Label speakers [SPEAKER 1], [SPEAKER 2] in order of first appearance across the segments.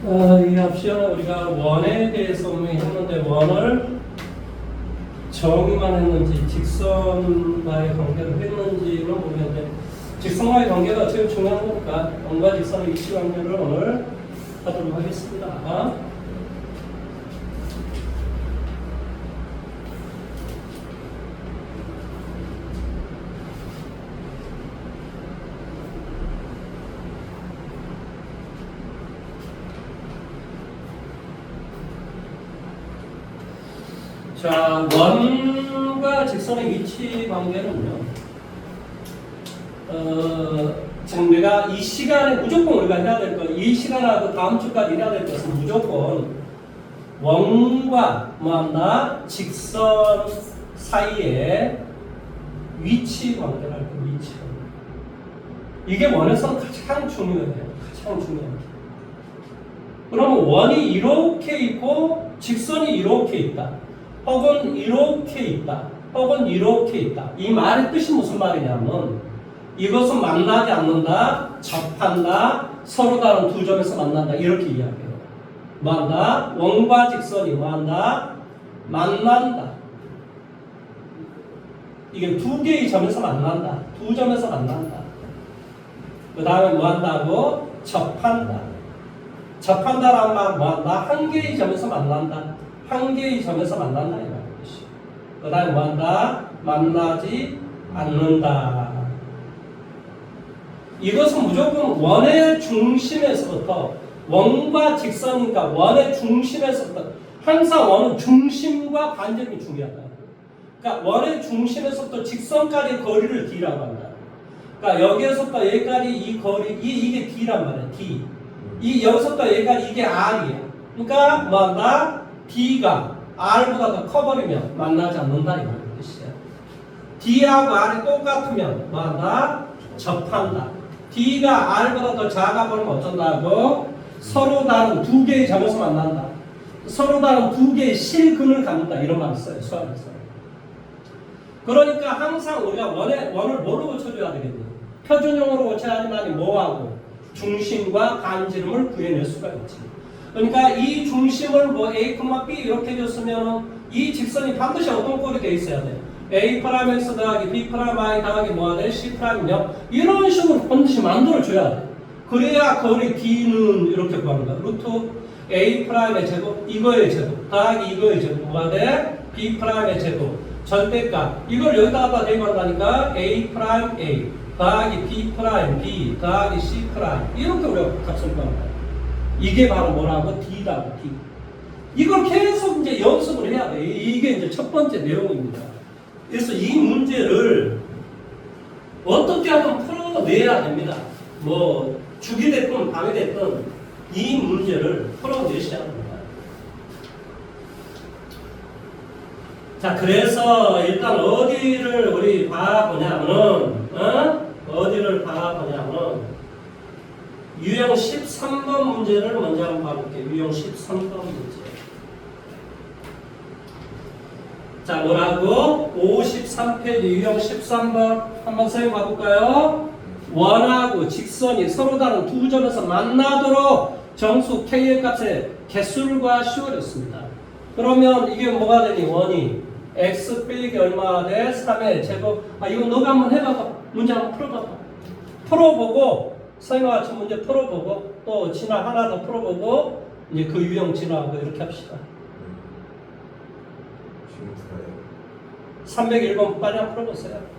[SPEAKER 1] 이 앞시간에 우리가 원에 대해서 했는데 원을 정의만 했는지 직선과의 관계를 했는지는 모르겠는데 직선과의 관계가 제일 중요한 거니까 원과 직선의 위치 관계를 오늘 하도록 하겠습니다. 자, 원과 직선의 위치 관계는요. 지금 내가 이 시간에 무조건 우리가 해야 될 것, 이 시간하고 다음 주까지 해야 될 것은 무조건 원과 뭐한다? 직선 사이의 위치 관계를 할 거예요. 위치 관계. 이게 원에서는 가장 중요해요. 가장 중요해요. 그러면 원이 이렇게 있고 직선이 이렇게 있다. 혹은 이렇게 있다. 혹은 이렇게 있다. 이 말의 뜻이 무슨 말이냐면 이것은 만나지 않는다, 접한다, 서로 다른 두 점에서 만난다. 이렇게 이야기해요. 뭐한다? 원과 직선이 뭐한다? 만난다. 이게 두 개의 점에서 만난다. 두 점에서 만난다. 그 다음에 뭐한다고? 접한다. 접한다라는 말은 뭐한다? 한 개의 점에서 만난다. 한 개의 점에서 만난다. 이 말이지. 그 다음에 뭐한다? 만나지 않는다. 이것은 무조건 원의 중심에서부터 원과 직선이니까 원의 중심에서부터 항상 원은 중심과 반점이 중요하다. 그러니까 원의 중심에서부터 직선까지 거리를 D라고 한다. 그러니까 여기에서부터 여기까지 이 거리 이게 D란 말이야. D. 이 여기서부터 여기까지 이게 R이야. 그러니까 뭐한다? D가 R보다 더 커버리면 만나지 않는다 이 말의 뜻이야. D하고 R이 똑같으면 뭐한다? 접한다. D가 R보다 더 작아버리면 어쩐다고? 서로 다른 두 개의 점에서 만난다. 서로 다른 두 개의 실근을 갖는다. 이런 말을 써요. 수학에서. 그러니까 항상 우리가 원을 뭘로 고쳐줘야 되겠니? 표준형으로 고쳐야지만 뭐하고? 중심과 반지름을 구해낼 수가 있지. 그러니까 이 중심을 뭐 A, B 이렇게 줬으면 이 직선이 반드시 어떤 꼴이 돼 있어야 돼? A 프라임 X 더하기 B 프라임 I 더하기 뭐가 돼? C 프라임 0 이런 식으로 반드시 만들어줘야 돼. 그래야 거리 D는 이렇게 구하는 거야. 루트 A 프라임의 제곱 이거의 제곱 더하기 이거의 제곱 뭐가 돼? B 프라임의 제곱 절대값 이걸 여기다가 대입한다니까 A 프라임 A 더하기 B 프라임 B 더하기 C 프라임 이렇게 우리가 값을 구하는 거야. 이게 바로 뭐라고? D라고 D. 이걸 계속 이제 연습을 해야 돼. 이게 이제 첫 번째 내용입니다. 그래서 이 문제를 어떻게 하면 풀어내야 됩니다. 뭐 죽이 됐든 밤이 됐든 이 문제를 풀어내셔야 합니다. 자, 그래서 일단 어디를 우리 봐보냐면은 어디를 봐보냐면 유형 13번 문제를 먼저 한번 봐볼게요. 유형 13번 문제. 자, 뭐라고? 53페이지 유형 13번 한번 선생님 봐볼까요? 원하고 직선이 서로 다른 두 점에서 만나도록 정수 K의 값의 개수를 구하시오 였습니다. 그러면 이게 뭐가 되니? 원이 X 빼기 얼마가 돼? 3의 제곱. 이거 너가 한번 해봐봐. 문제 한번 풀어봐봐. 풀어보고 선생님과 같이 문제 풀어보고 또 진화 하나 더 풀어보고 이제 그 유형 진화하고 이렇게 합시다. 301번 빨리 한번 풀어보세요.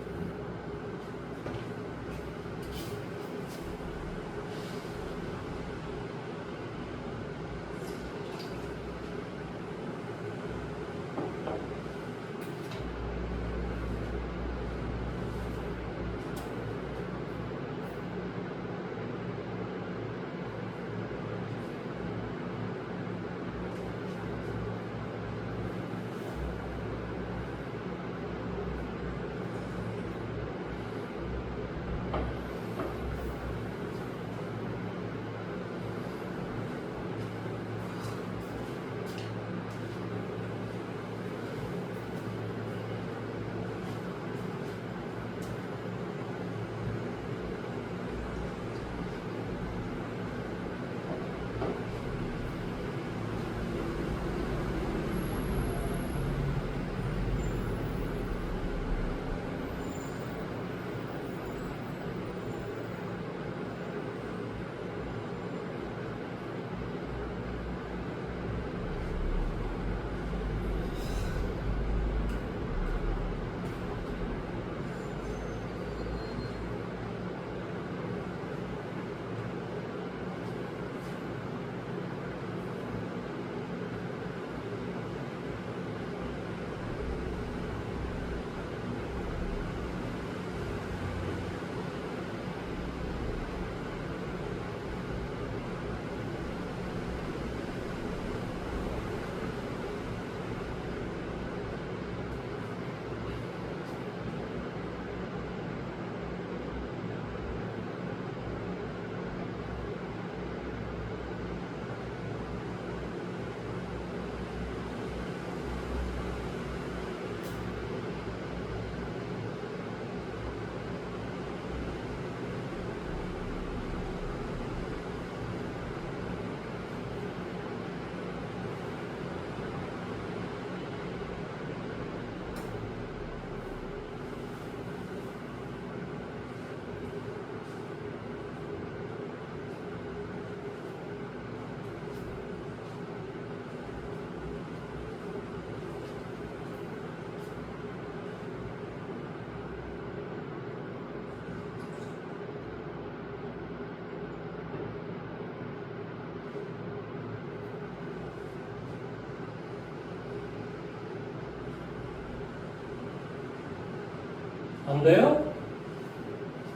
[SPEAKER 1] 안 돼요?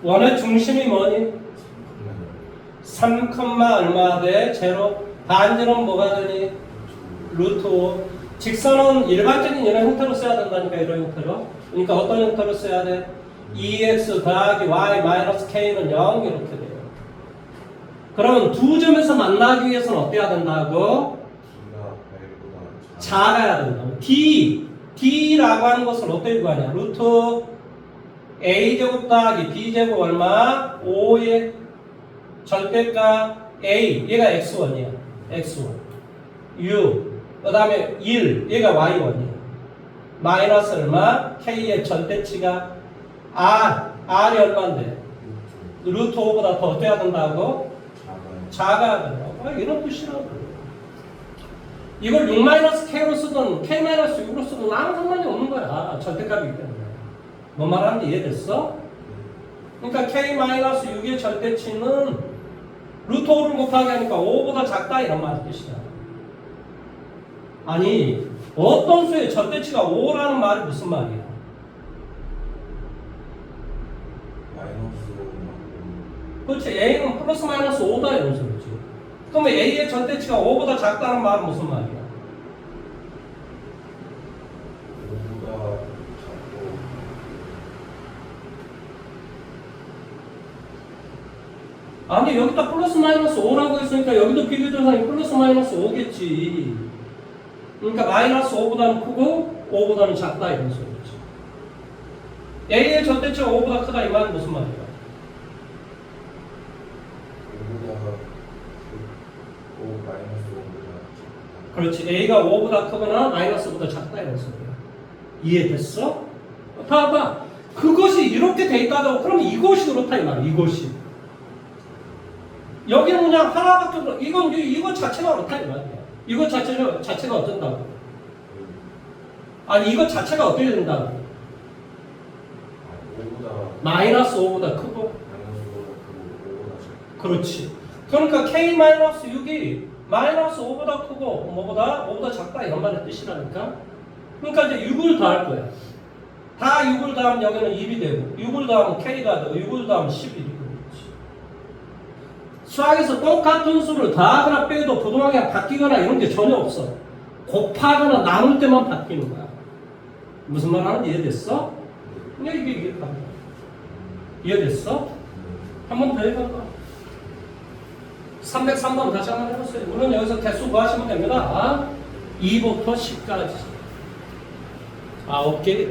[SPEAKER 1] 원의 중심이 뭐니? 3, 얼마 돼? 제로. 반지름 뭐가 되니? 루트 5. 직선은 일반적인 이런 형태로 써야 된다니까, 이런 형태로. 그러니까 어떤 형태로 써야 돼? 2x 더하기 y 마이너스 k는 0 이렇게 돼요. 그러면 두 점에서 만나기 위해서는 어때야 된다고? 작아야 된다고. D라고 하는 것을 어떻게 구하냐? 루트 A제곱 더하기 B제곱 얼마? 5의 절대가 A, 얘가 X1이야. X1. U, 그 다음에 1, 얘가 Y1이야. 마이너스 얼마? K의 절대치가 R이 얼마인데? 루트 5보다 더 돼야 된다고? 작아야 된다고. 이런 뜻이라고. 이걸 6-K로 쓰든 K-6로 쓰든 아무 상관이 없는 거야. 절대값이기 때문에. 뭐 말하는지 이해됐어? 그러니까 K-6의 절대치는 루트 5를 곱하기 하니까 5보다 작다 이런 말 뜻이야. 아니 어떤 수의 절대치가 5라는 말이 무슨 말이야? 그렇지. A는 플러스 마이너스 5다 이런 소리지. 그러면 A의 절대치가 5보다 작다는 말은 무슨 말이야?
[SPEAKER 2] 5보다 작고
[SPEAKER 1] 아니 여기다 플러스 마이너스 5라고 했으니까 여기도 비교 대상이 플러스 마이너스 5겠지. 그러니까 마이너스 5보다는 크고 5보다는 작다 이런 소리지. A의 절대치가 5보다 크다 이 말은 무슨 말이야?
[SPEAKER 2] 5 마이너스 5보다
[SPEAKER 1] 그렇지. A가 5보다 크거나 마이너스보다 작다 이런 소리야. 이해됐어? 봐봐. 그것이 이렇게 돼 있다고 그럼 이것이 그렇다 이 말이야. 이것이. 여기는 그냥 하나밖에 없어. 이거 자체가 그렇다 이 말이야. 이거 자체가 어쩐다고? 아니 이거 자체가 어떻게 된다고?
[SPEAKER 2] 5보다
[SPEAKER 1] 마이너스 5보다 크고.
[SPEAKER 2] 마이너스 5보다 크고 5보다 작고
[SPEAKER 1] 그렇지. 그러니까 K-6이 마이너스 5보다 크고 뭐보다 작다 이런 말의 뜻이라니까. 그러니까 이제 6을 더할 거야. 다 6을 더하면 여기는 1이 되고 6을 더하면 K가 되고 6을 더하면 10이 되고 그렇지. 수학에서 똑같은 수를 더하거나 빼도 부동하게 바뀌거나 이런 게 전혀 없어. 곱하거나 나눌 때만 바뀌는 거야. 무슨 말 하는지 이해됐어? 그냥 이게 답이야. 이해됐어? 한 번 더 해봐봐. 303번 다시 한번 해보세요. 물론 여기서 개수 구하시면 됩니다. 2부터 10까지. 9개.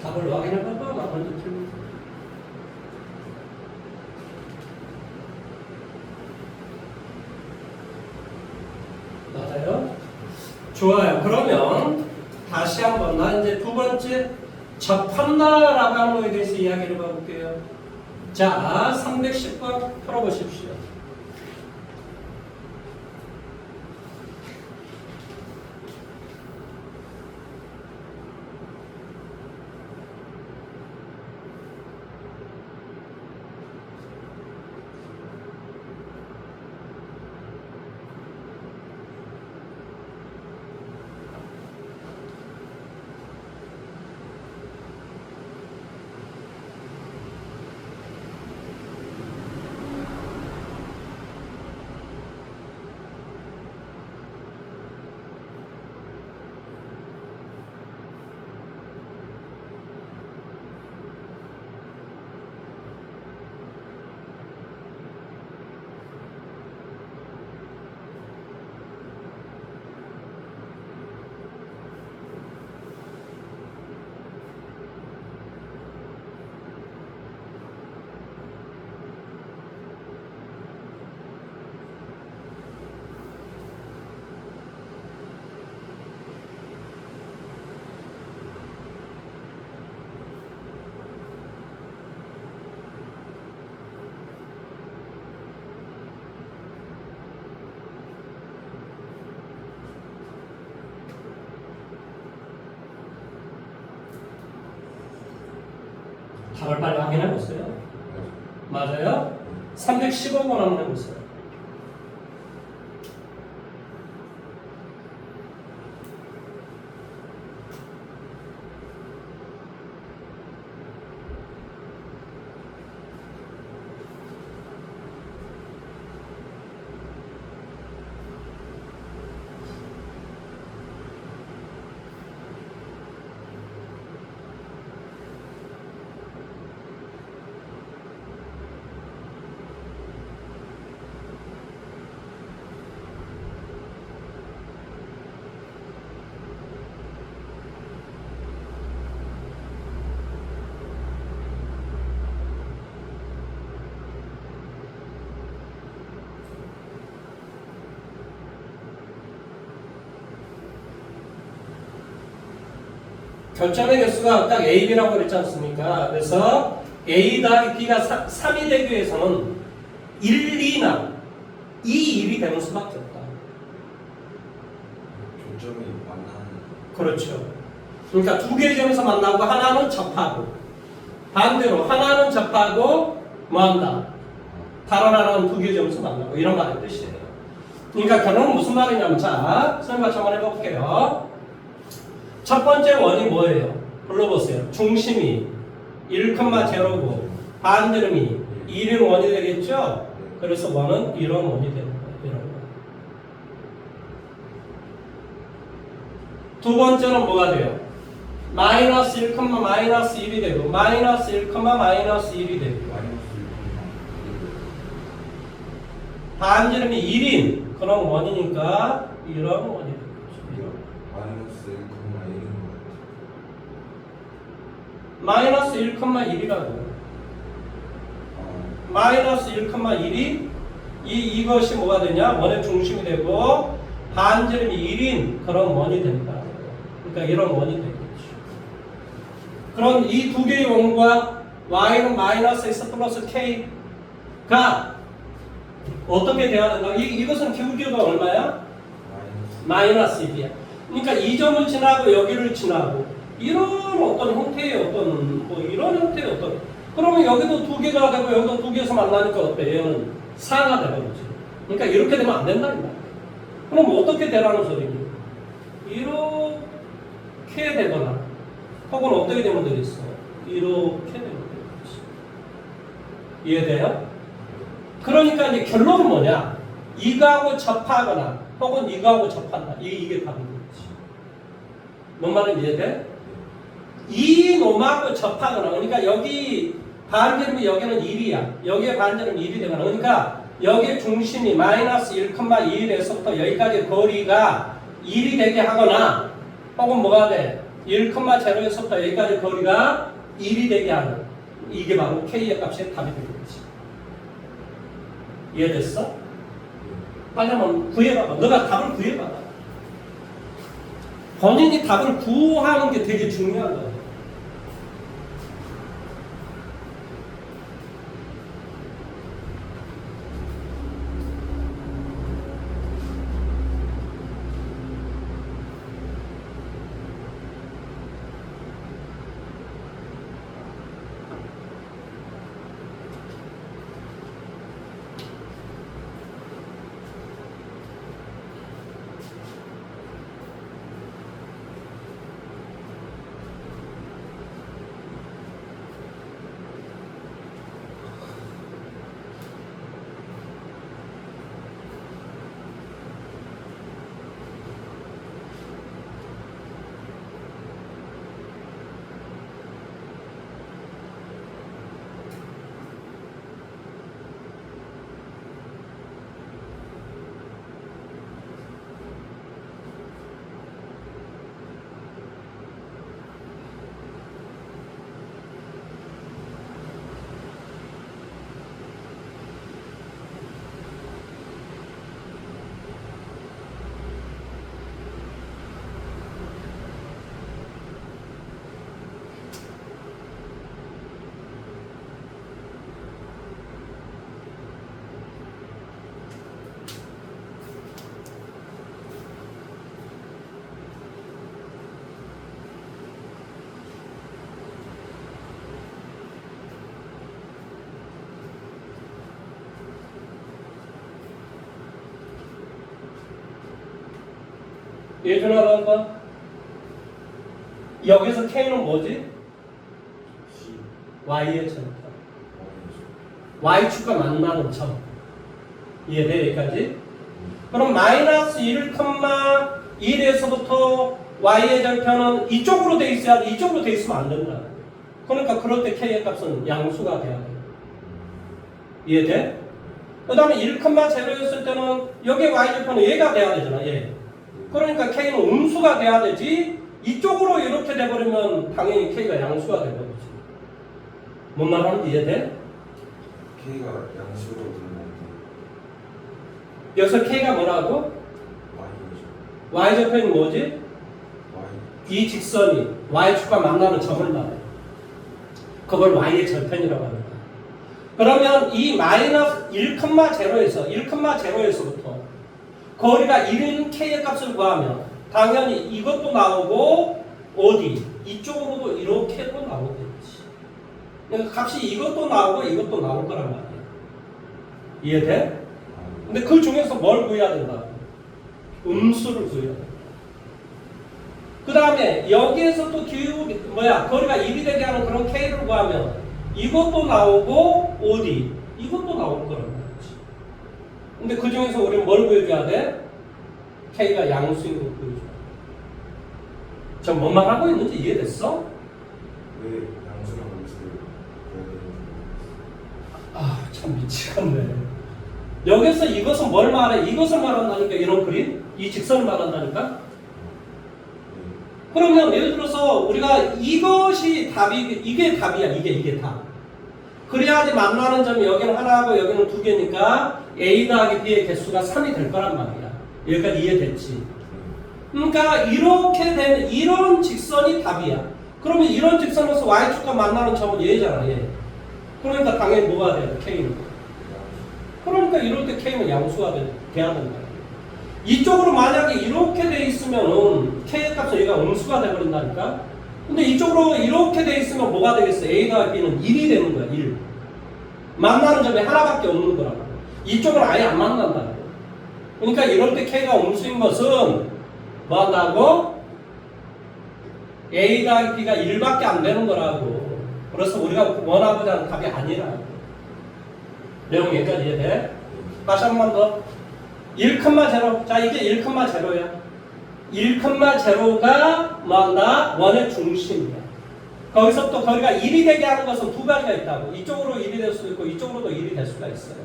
[SPEAKER 1] 답을 확인해봐봐. 나 먼저 틀린 맞아요? 좋아요. 그러면 다시 한번 나 이제 두 번째 접한다라고 하는 거에 대해서 이야기를 해볼게요. 자, 310번 풀어보십시오. 답을 빨리 확인해 보세요. 맞아요? 315번 한번 해보세요. 결정의 개수가 딱 A, B라고 그랬지 않습니까? 그래서 A 더하기 B가 3이 되기 위해서는 1, 2나 2, 1이 되는 수밖에 없다.
[SPEAKER 2] 교점이 만나는.
[SPEAKER 1] 그렇죠. 그러니까 두 개의 점에서 만나고 하나는 접하고 반대로 하나는 접하고 뭐한다? 다른 하나는 두 개의 점에서 만나고 이런 말의 뜻이에요. 그러니까 결론은 무슨 말이냐면 자, 선생님 같이 한번 해볼게요. 첫 번째 원이 뭐예요? 불러보세요. 중심이 1,0고 반지름이 1인 원이 되겠죠? 그래서 원은 이런 원이 되는 거예요. 이런 원. 두 번째는 뭐가 돼요? 마이너스 1, 마이너스 1이 되고 마이너스 1, 마이너스 1이 되고 반지름이 1인 그런 원이니까 이런 원이 되겠죠.
[SPEAKER 2] 마이너스 1,1인 것
[SPEAKER 1] 마이너스 1,1이라고. 마이너스 1,1이 이것이 뭐가 되냐? 원의 중심이 되고 반지름이 1인 그런 원이 된다. 그러니까 이런 원이 되겠죠. 그럼 이 두 개의 원과 y는 마이너스 x 플러스 k가 어떻게 돼야 되나? 이것은 기울기가 얼마야? 마이너스 1이야. 그러니까 이 점을 지나고 여기를 지나고 이런 어떤 형태의 어떤 뭐 이런 형태의 어떤 그러면 여기도 두 개가 되고 여기도 두 개에서 만나니까 어때? 얘는 4가 되버리지. 그러니까 이렇게 되면 안 된다는 거야. 그럼 어떻게 되라는 소리니? 이렇게 되거나 혹은 어떻게 되면 되겠어? 이렇게 되면 되겠지. 이해돼요? 그러니까 이제 결론은 뭐냐? 이거하고 접하거나 혹은 이거하고 접한다. 이게 답인 거지. 뭔 말인지 이해돼? 이 놈하고 접하거나 그러니까 여기 반지름이 여기는 1이야. 여기에 반지름이 1이 되거나 그러니까 여기에 중심이 마이너스 1,2에서부터 여기까지 거리가 1이 되게 하거나 혹은 뭐가 돼? 1,0에서부터 여기까지 거리가 1이 되게 하는 이게 바로 K의 값의 답이 되겠지. 이해됐어? 빨리 한번 구해봐봐. 너가 답을 구해봐봐. 본인이 답을 구하는 게 되게 중요한 거예요. 예준아 봐봐. 여기서 K는 뭐지? Y의 절편. Y축과 만나는 점. 이해돼 여기까지? 그럼 마이너스 1,1에서부터 Y의 절편은 이쪽으로 돼 있어야 돼. 이쪽으로 돼 있으면 안 된다. 그러니까 그럴 때 K의 값은 양수가 돼야 돼. 이해돼? 그 다음에 1,0였을 때는 여기 Y절편은 얘가 돼야 되잖아. 얘. 그러니까 K는 음수가 돼야 되지. 이쪽으로 이렇게 돼버리면 당연히 K가 양수가 돼버리지. 뭔 말하는지 이해돼?
[SPEAKER 2] K가 양수로 들어오는데
[SPEAKER 1] 여기서 K가 뭐라고?
[SPEAKER 2] Y죠.
[SPEAKER 1] Y절편이 뭐지?
[SPEAKER 2] Y.
[SPEAKER 1] 이 직선이 Y축과 만나는 점을 말해. 그걸 Y의 절편이라고 합니다. 그러면 이 마이너스 1,0에서부터 거리가 1인 K의 값을 구하면 당연히 이것도 나오고 어디? 이쪽으로도 이렇게도 나오겠지. 그러니까 값이 이것도 나오고 이것도 나올 거란 말이야. 이해돼? 근데 그 중에서 뭘 구해야 된다? 음수를 구해야 된다. 그 다음에 여기에서 또 거리가 1이 되게 하는 그런 K를 구하면 이것도 나오고 어디? 이것도 나올 거란 말이지. 근데 그 중에서 우리는 뭘 구해줘야 돼? K가 양수인 걸 구해줘야 돼. 저 뭔 말하고 있는지 이해됐어?
[SPEAKER 2] 왜 양수랑 음수를 구해야 되는지
[SPEAKER 1] 아, 참 미치겠네. 여기서 이것은 뭘 말해? 이것을 말한다니까, 이런 그림? 이 직선을 말한다니까? 그러면 예를 들어서 우리가 이것이 답이, 이게 답이야. 이게 답. 그래야지 만나는 점이 여기는 하나하고 여기는 두 개니까 A 더하기 B의 개수가 3이 될 거란 말이야. 여기까지 이해됐지? 그러니까 이렇게 되는 이런 직선이 답이야. 그러면 이런 직선에서 Y축과 만나는 점은 얘잖아. 얘. 그러니까 당연히 뭐가 돼야 돼? K는. 그러니까 이럴 때 K는 양수가 돼야 된다. 이쪽으로 만약에 이렇게 돼 있으면은 K의 값은 얘가 음수가 돼버린다니까? 근데 이쪽으로 이렇게 돼 있으면 뭐가 되겠어? A 더하기 B는 1이 되는 거야. 1. 만나는 점이 하나밖에 없는 거라고. 이쪽은 아예 안 만난다고. 그러니까 이럴 때 K가 음수인 것은 뭐 한다고? A 더하기 B가 1밖에 안 되는 거라고. 그래서 우리가 원하고자 하는 답이 아니라고. 내용 여기까지 이해돼? 다시 한 번 더. 1,0. 자, 이게 1,0야. 1,0가 뭐한다? 원의 중심이야. 거기서부터 거리가 1이 되게 하는 것은 두 가지가 있다고. 이쪽으로 1이 될 수도 있고 이쪽으로도 1이 될 수가 있어요.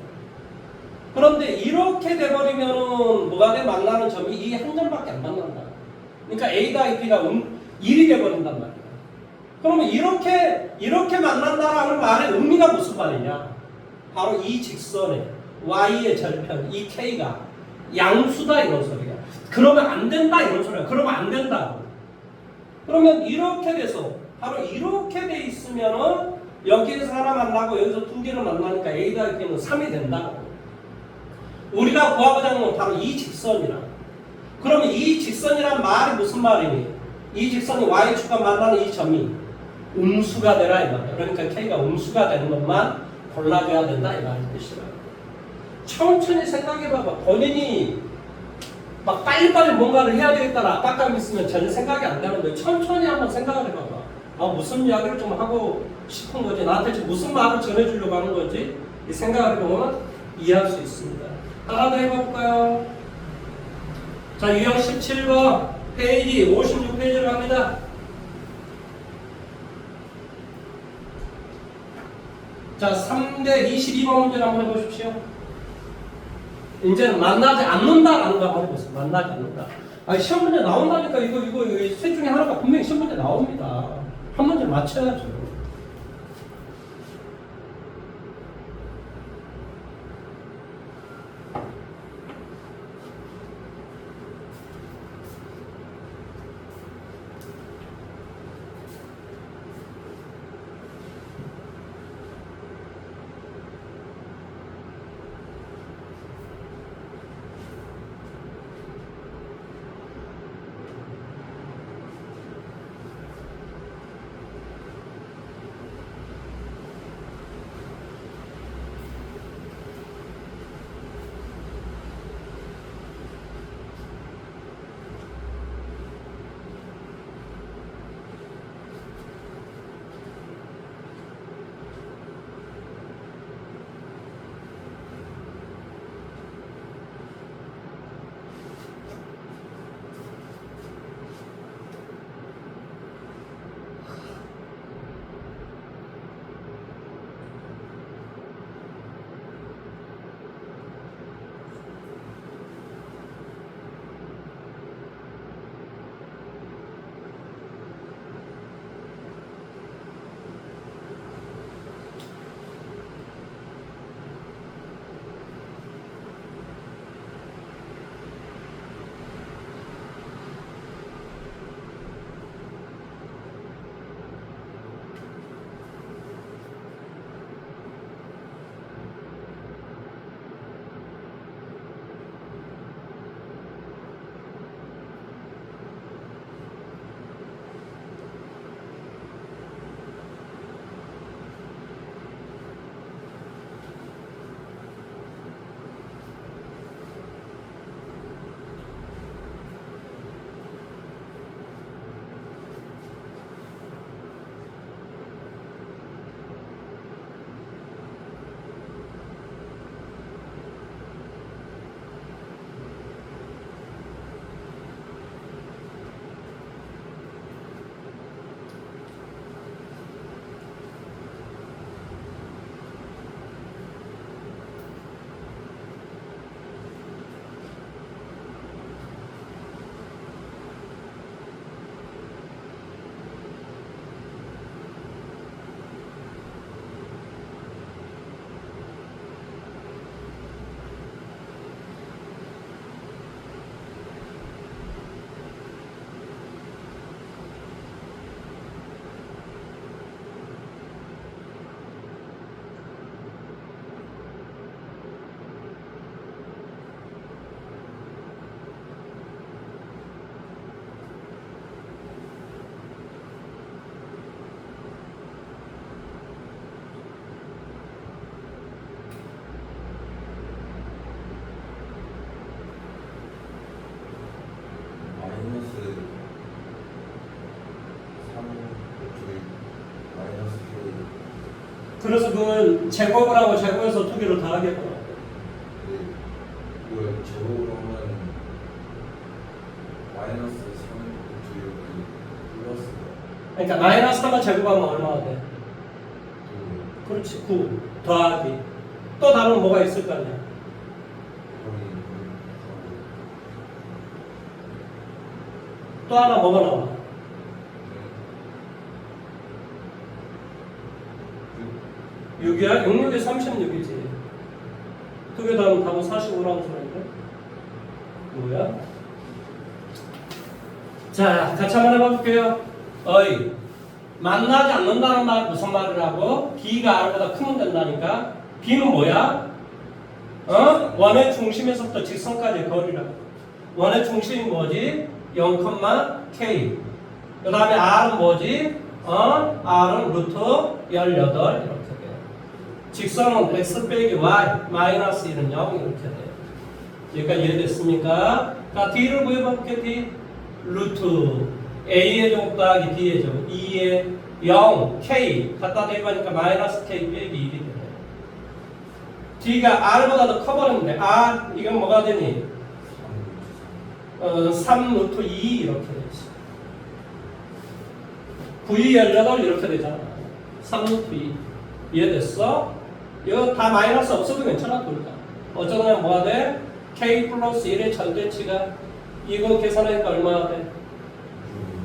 [SPEAKER 1] 그런데 이렇게 돼버리면은 뭐가 돼? 만나는 점이 이 한 점밖에 안 만난다. 그러니까 A 더하기 B가 1이 돼버린단 말이야. 그러면 이렇게 만난다라는 말의 의미가 무슨 말이냐? 바로 이 직선에 Y의 절편, 이 K가 양수다 이런 소리야. 그러면 안 된다 이런 소리야. 그러면 안 된다고. 그러면 이렇게 돼서 바로 이렇게 돼 있으면은 여기에서 하나 만나고 여기서 두 개를 만나니까 A 더하기 B는 3이 된다고. 우리가 구하고자 하는 건 바로 이 직선이라. 그러면 이 직선이란 말이 무슨 말이니? 이 직선이 Y축과 만나는 이 점이 음수가 되라 이 말이야. 그러니까 K가 음수가 되는 것만 골라줘야 된다 이 말이 뜻이라. 천천히 생각해봐봐. 본인이 막 빨리빨리 뭔가를 해야 되겠다는 압박감이 있으면 전혀 생각이 안 나는데 천천히 한번 생각을 해봐봐. 아, 무슨 이야기를 좀 하고 싶은 거지? 나한테 지금 무슨 말을 전해주려고 하는 거지? 이 생각을 해보면 이해할 수 있습니다. 하나 더 해볼까요? 자, 유형 17번 페이지 56페이지로 갑니다. 자, 322번 문제를 한번 해보십시오. 이제는 만나지 않는다라는 거 한번 해보세요. 만나지 않는다. 아, 시험 문제 나온다니까 이거 셋 중에 하나가 분명히 시험 문제 나옵니다. 한 문제 맞춰야죠. 그래서 그건 제곱을 하고 제곱해서 두 개를 더하게 해봐.
[SPEAKER 2] 이걸 제곱으로 하면 마이너스 3 플러스
[SPEAKER 1] 그러니까 마이너스 3을 제곱하면 얼마가 돼? 그렇지, 9 더하기 또 다른 뭐가 있을 거 아니야? 또 하나 뭐가 나와? 6이야? 66이 36이지. 두 개 더하면 답은 45라는 소리인데? 뭐야? 자, 같이 한번 해봐볼게요. 어이 만나지 않는다는 말 무슨 말이라고? B가 R보다 크면 된다니까. B는 뭐야? 원의 중심에서부터 직선까지의 거리라고. 원의 중심이 뭐지? 0,K. 그 다음에 R은 뭐지? R은 루트 18 이렇게 돼. 직선은 X 빼기 Y 마이너스 1은 0 이렇게 돼. 여기까지 이해됐습니까? 자, D를 구해볼게. D 루트 A의 제곱 더하기 B의 제곱 2의 0 K 갖다 대입하니까 마이너스 K 빼기 1이 되네. D가 R보다 더 커버렸는데 R 이건 뭐가 되니? 3 루트 2 이렇게 되지. 9, 18 이렇게 되잖아. 3 루트 2 이해됐어? 이거 다 마이너스 없어도 괜찮아. 둘다 어쩌면 뭐가 돼? K 플러스 1의 절대치가 이거 계산하니까 얼마나 돼?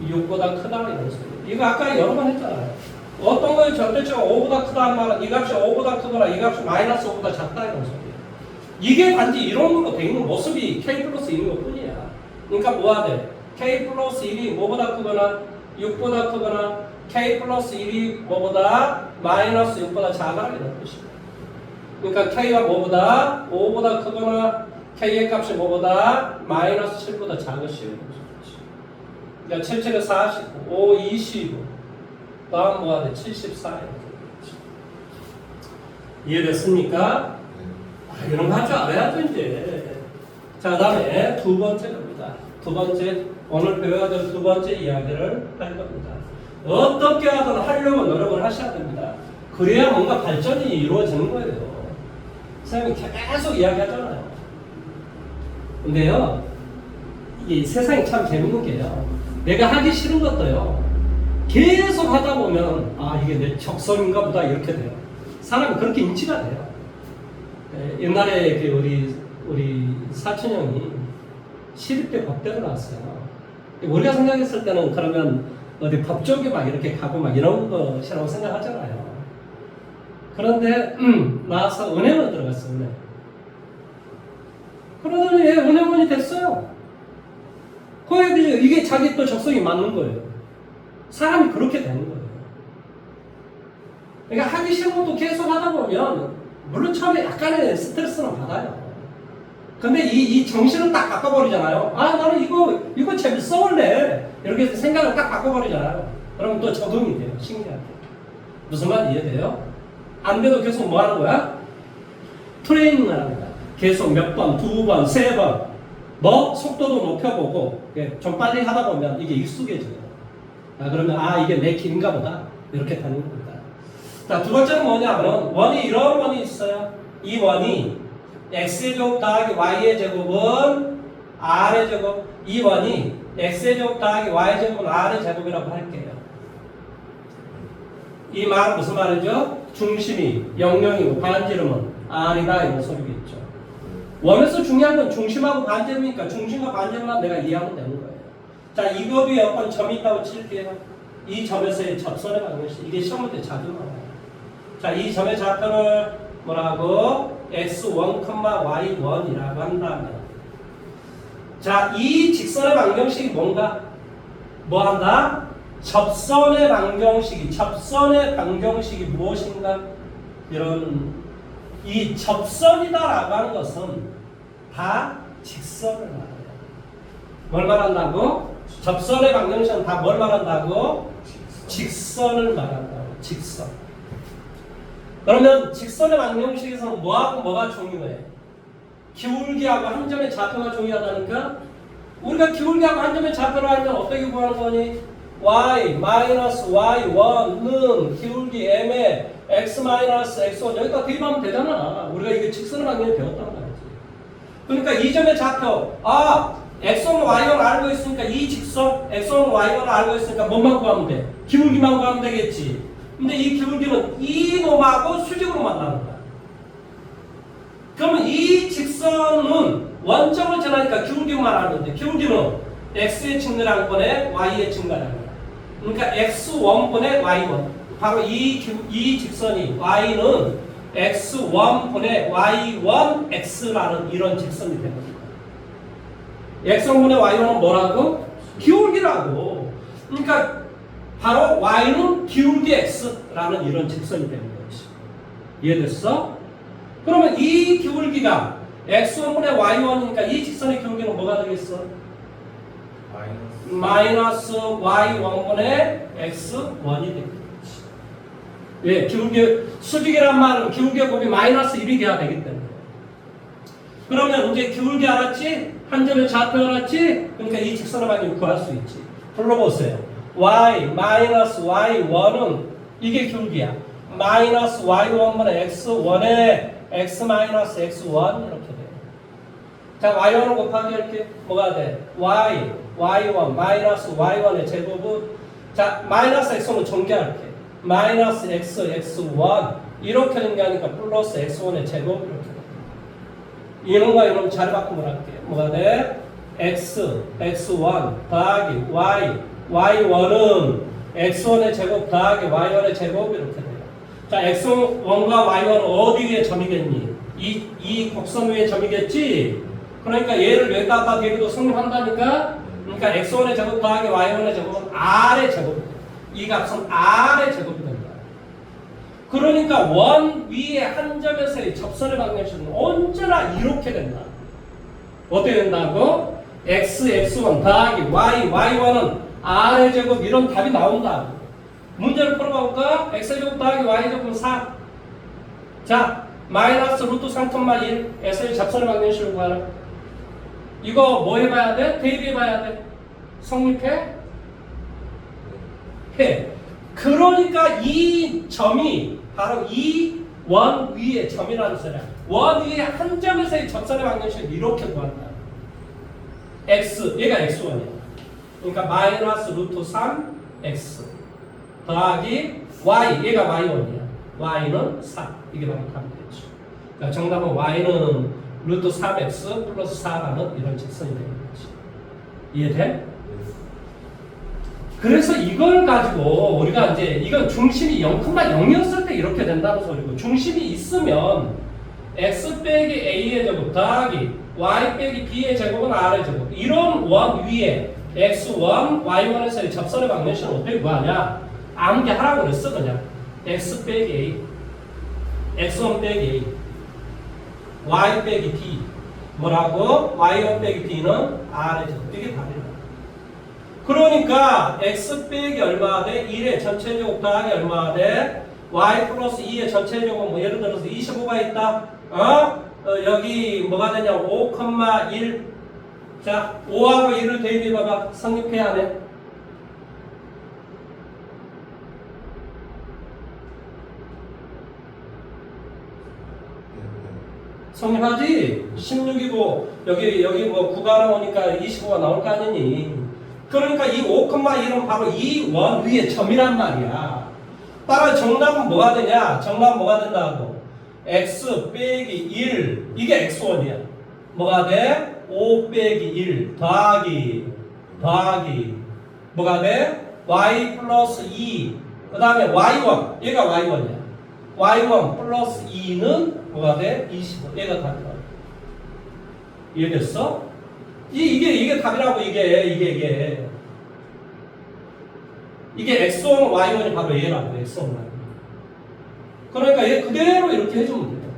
[SPEAKER 1] 6보다 크다 이런 소리. 이거 아까 여러 번 했잖아요. 어떤 거에 절대치가 5보다 크다는 말은 이 값이 5보다 크거나 이 값이 마이너스 5보다 작다 이런 소리. 이게 단지 이론으로 돼 있는 모습이 K 플러스 1인 것 뿐이야. 그러니까 뭐가 돼? K 플러스 1이 뭐보다 크거나 6보다 크거나 K 플러스 1이 뭐보다 마이너스 6보다 작아라 이런 뜻이야. 그러니까 K가 뭐보다 5보다 크거나 K의 값이 뭐보다 마이너스 7보다 작으시오. 그러니까 7, 7에 40, 5, 25 다음 뭐가 돼? 74 이해됐습니까? 이런 거 할 줄 알아야죠 이제. 자, 그 다음에 두 번째 겁니다. 두 번째 오늘 배워야 될 두 번째 이야기를 할 겁니다. 어떻게 하든 하려고 노력을 하셔야 됩니다. 그래야 뭔가 발전이 이루어지는 거예요. 선생님이 계속 이야기하잖아요. 근데요, 이 세상이 참 재밌는 게요. 내가 하기 싫은 것도요, 계속 하다 보면, 아, 이게 내 적성인가 보다, 이렇게 돼요. 사람이 그렇게 인지가 돼요. 옛날에 우리 사촌 형이 시립대 법대를 나왔어요. 우리가 생각했을 때는 그러면 어디 법 쪽에 막 이렇게 가고 막 이런 것이라고 생각하잖아요. 그런데, 나와서 은행을 들어갔어요, 은행. 그러더니 은행원이 됐어요. 거기에 이게 자기 또 적성이 맞는 거예요. 사람이 그렇게 되는 거예요. 그러니까 하기 싫은 것도 계속 하다 보면 물론 처음에 약간의 스트레스는 받아요. 근데 이 정신을 딱 바꿔버리잖아요. 아, 나는 이거 재밌어 원래 이렇게 생각을 딱 바꿔버리잖아요. 그러면 또 적응이 돼요. 신기하게. 무슨 말 이해돼요? 안 돼도 계속 뭐 하는 거야? 트레이닝을 하는 거야. 계속 몇 번, 두 번, 세 번, 뭐 속도도 높여보고 좀 빨리 하다 보면 이게 익숙해져요. 그러면 이게 내 길인가 보다 이렇게 되는 겁니다. 자, 두 번째는 뭐냐면 원이 이런 원이 있어요. 이 원이 x의 제곱 더하기 y의 제곱은 r의 제곱. 이 원이 x의 제곱 더하기 y의 제곱은 r의 제곱이라고 할게요. 이 말은 무슨 말이죠? 중심이 0,0이고 반지름은 r이다 이런 소리겠죠. 원에서 중요한 건 중심하고 반지름이니까 중심과 반지름만 내가 이해하면 되는 거예요. 자, 이 거 위에 어떤 점이 있다고 칠게요. 이 점에서의 접선의 방정식. 이게 시험 볼 때 자주 나와요. 자, 이 점의 좌표를 뭐라고? x1, y1이라고 한다면, 자, 이 직선의 방정식이 뭔가? 뭐 한다? 접선의 방정식이 무엇인가? 이런 이 접선이다라고 하는 것은 다 직선을 말해요. 뭘 말한다고? 접선의 방정식은 다 뭘 말한다고? 직선을 말한다고. 직선. 그러면 직선의 방정식에서는 뭐하고 뭐가 중요해? 기울기하고 한 점의 좌표가 중요하다니까? 우리가 기울기하고 한 점의 좌표를 하면 어떻게 구하는 거니? y-y1는 기울기 m의 x-x1 여기다 대입하면 되잖아. 우리가 이게 직선의 방정식 배웠단 말이지. 그러니까 이 점의 좌표, x1, y1을 알고 있으니까 이 직선, x1, y1을 알고 있으니까 뭐만 구하면 돼? 기울기만 구하면 되겠지. 근데 이 기울기는 이 놈하고 수직으로 만나는 거야. 그러면 이 직선은 원점을 지나니까 기울기만 하는데 기울기는 x의 증가량분의 y의 증가량이야. 그러니까 x1분의 y1. 바로 이 직선이 y는 x1분의 y1x라는 이런 직선이 되는 거야. x1분의 y1은 뭐라고? 기울기라고. 그러니까 바로 y는 기울기 x라는 이런 직선이 되는 거지. 이해됐어? 그러면 이 기울기가 x1분의 y1이니까 이 직선의 기울기는 뭐가 되겠어? 마이너스 y1분의 x1이 되겠지. 예, 기울기, 수직이란 말은 기울기의 곱이 마이너스 1이 돼야 되기 때문에. 그러면 이제 기울기 알았지? 한 점의 좌표 알았지? 그러니까 이 직선의 방향을 구할 수 있지. 불러보세요. y 마이너스 y1은 이게 기울기야. 마이너스 y1분의 x1에 x 마이너스 x1 이렇게 돼. 자, y1을 곱하기 이렇게 뭐가 돼? y1 마이너스 y1의 제곱은 자 마이너스 x는 전개할게. 마이너스 x x1 이렇게 전개하니까 플러스 x1의 제곱 이렇게 돼. 이런과 이런 자리 바꾸면 할게. 뭐가 돼? x x1 더하기 y y1은 x1의 제곱 더하기 y1의 제곱 이렇게 돼요. 자, x1과 y1은 어디 위에 점이겠니? 이 곡선 위에 점이겠지? 그러니까 얘를 여기다가 대비도 성립한다니까? 그러니까 x1의 제곱 더하기 y1의 제곱은 r의 제곱이 돼요. 이 값은 r의 제곱이 된다. 그러니까 원 위에 한 점에서의 접선의 방정식은 언제나 이렇게 된다. 어떻게 된다고? x, x1 더하기 y, y1은 r의 제곱 이런 답이 나온다. 문제를 풀어볼까? x제곱 더하기 y제곱은 4. 자, 마이너스 루트 3,1 x의 접선의 방정식을 구하라. 이거 뭐 해봐야 돼? 대입해봐야 돼. 성립해? 해. 그러니까 이 점이 바로 이 원 위의 점이라는 소리야. 원 위에 한 점에서의 접선의 방정식을 이렇게 구한다. x, 얘가 x1이야. 그러니까 마이너스 루트 3x 더하기 y, 얘가 y1이야. y는 4. 이게 바로 답이 되죠. 그러니까 정답은 y는 루트 3x 플러스 4라는 이런 직선이 되는 거지. 이해돼? 그래서 이걸 가지고 우리가 이제 이건 중심이 0,0이었을 때 이렇게 된다는 소리고 중심이 있으면 x 빼기 a의 제곱 더하기 y 빼기 b의 제곱은 r의 제곱 이런 원 위에 x1, y1에서의 접선의 방정식을 어떻게 구하냐? 아무게 하라고 그랬어 그냥 x 빼기 a x1 빼기 a y 빼기 b 뭐라고? y1 빼기 b는 r의 제곱 이게 답이야. 그러니까 x 빼기 얼마가 돼? 1의 전체 제곱 더하기 얼마가 돼? y 플러스 2의 전체 제곱 뭐 예를 들어서 25가 있다. 여기 뭐가 되냐? 5,1 자 5하고 1을 대입해봐봐. 성립해야 하네. 성립하지? 16이고 여기 뭐 9가 나오니까 25가 나올 거 아니니? 그러니까 이 5,1은 바로 이 원 위의 점이란 말이야. 따라 정답은 뭐가 되냐? 정답은 뭐가 된다고? x 빼기 1 이게 x1이야. 뭐가 돼? 5 빼기 1 더하기 뭐가 돼? y 플러스 2 그 다음에 y1 얘가 y1이야. y1 플러스 2는 뭐가 돼? 25 얘가 답이야. 이해됐어? 이게 답이라고 이게 x1, y1이 바로 얘라고 x1, y1. 그러니까 얘 그대로 이렇게 해주면 돼요.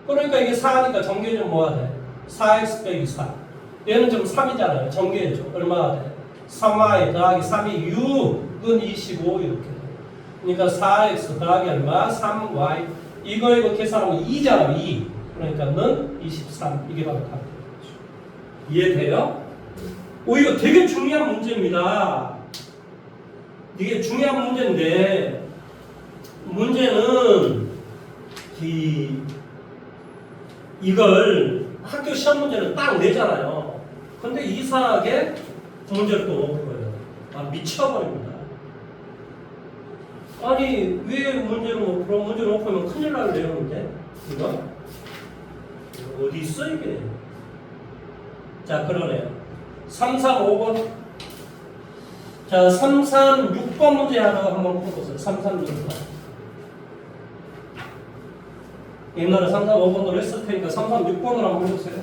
[SPEAKER 1] 그러니까 이게 4니까 정규해주면 뭐가 돼? 4x 빼기 4. 얘는 지금 3이잖아요. 정규해줘. 얼마가 돼? 3y 더하기 3이 6은 25 이렇게 돼. 그러니까 4x 더하기 얼마? 3y. 이거 계산하면 2잖아. 2. 그러니까는 23. 이게 바로 답이에요. 이해돼요? 이거 되게 중요한 문제입니다. 이게 중요한 문제인데 문제는 이걸 학교 시험 문제는 딱 내잖아요. 근데 이상하게 문제를 또 놓은 거예요. 아, 미쳐버립니다. 아니 왜 문제를 못 풀어? 문제를 못 풀면 큰일 날 내용인데 이거 어디 있어 이게? 자, 그러네요. 3, 3, 5번. 자, 3, 3, 6번 문제 하나 한번 풀어보세요. 3, 3, 6번. 옛날에 3, 3, 5번으로 했을 테니까 3, 3, 6번으로 한번 해보세요.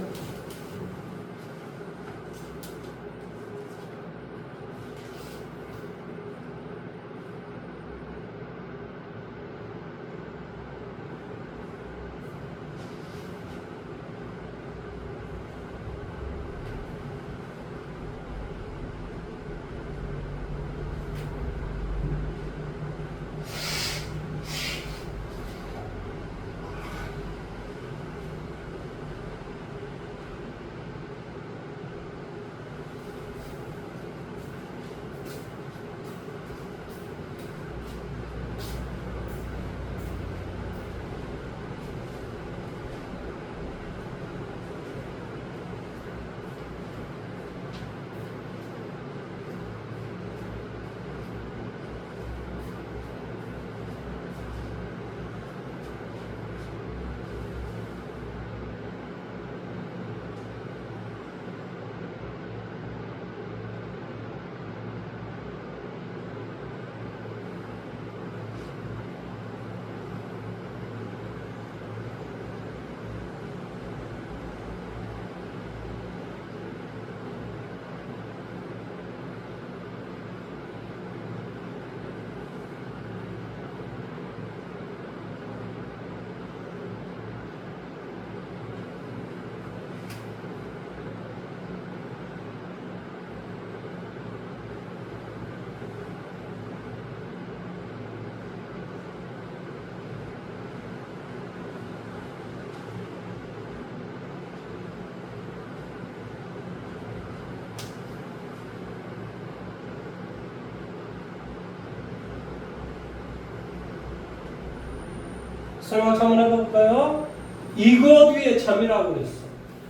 [SPEAKER 1] 설명 한번 해볼까요? 이것 위에 점이라고 그랬어.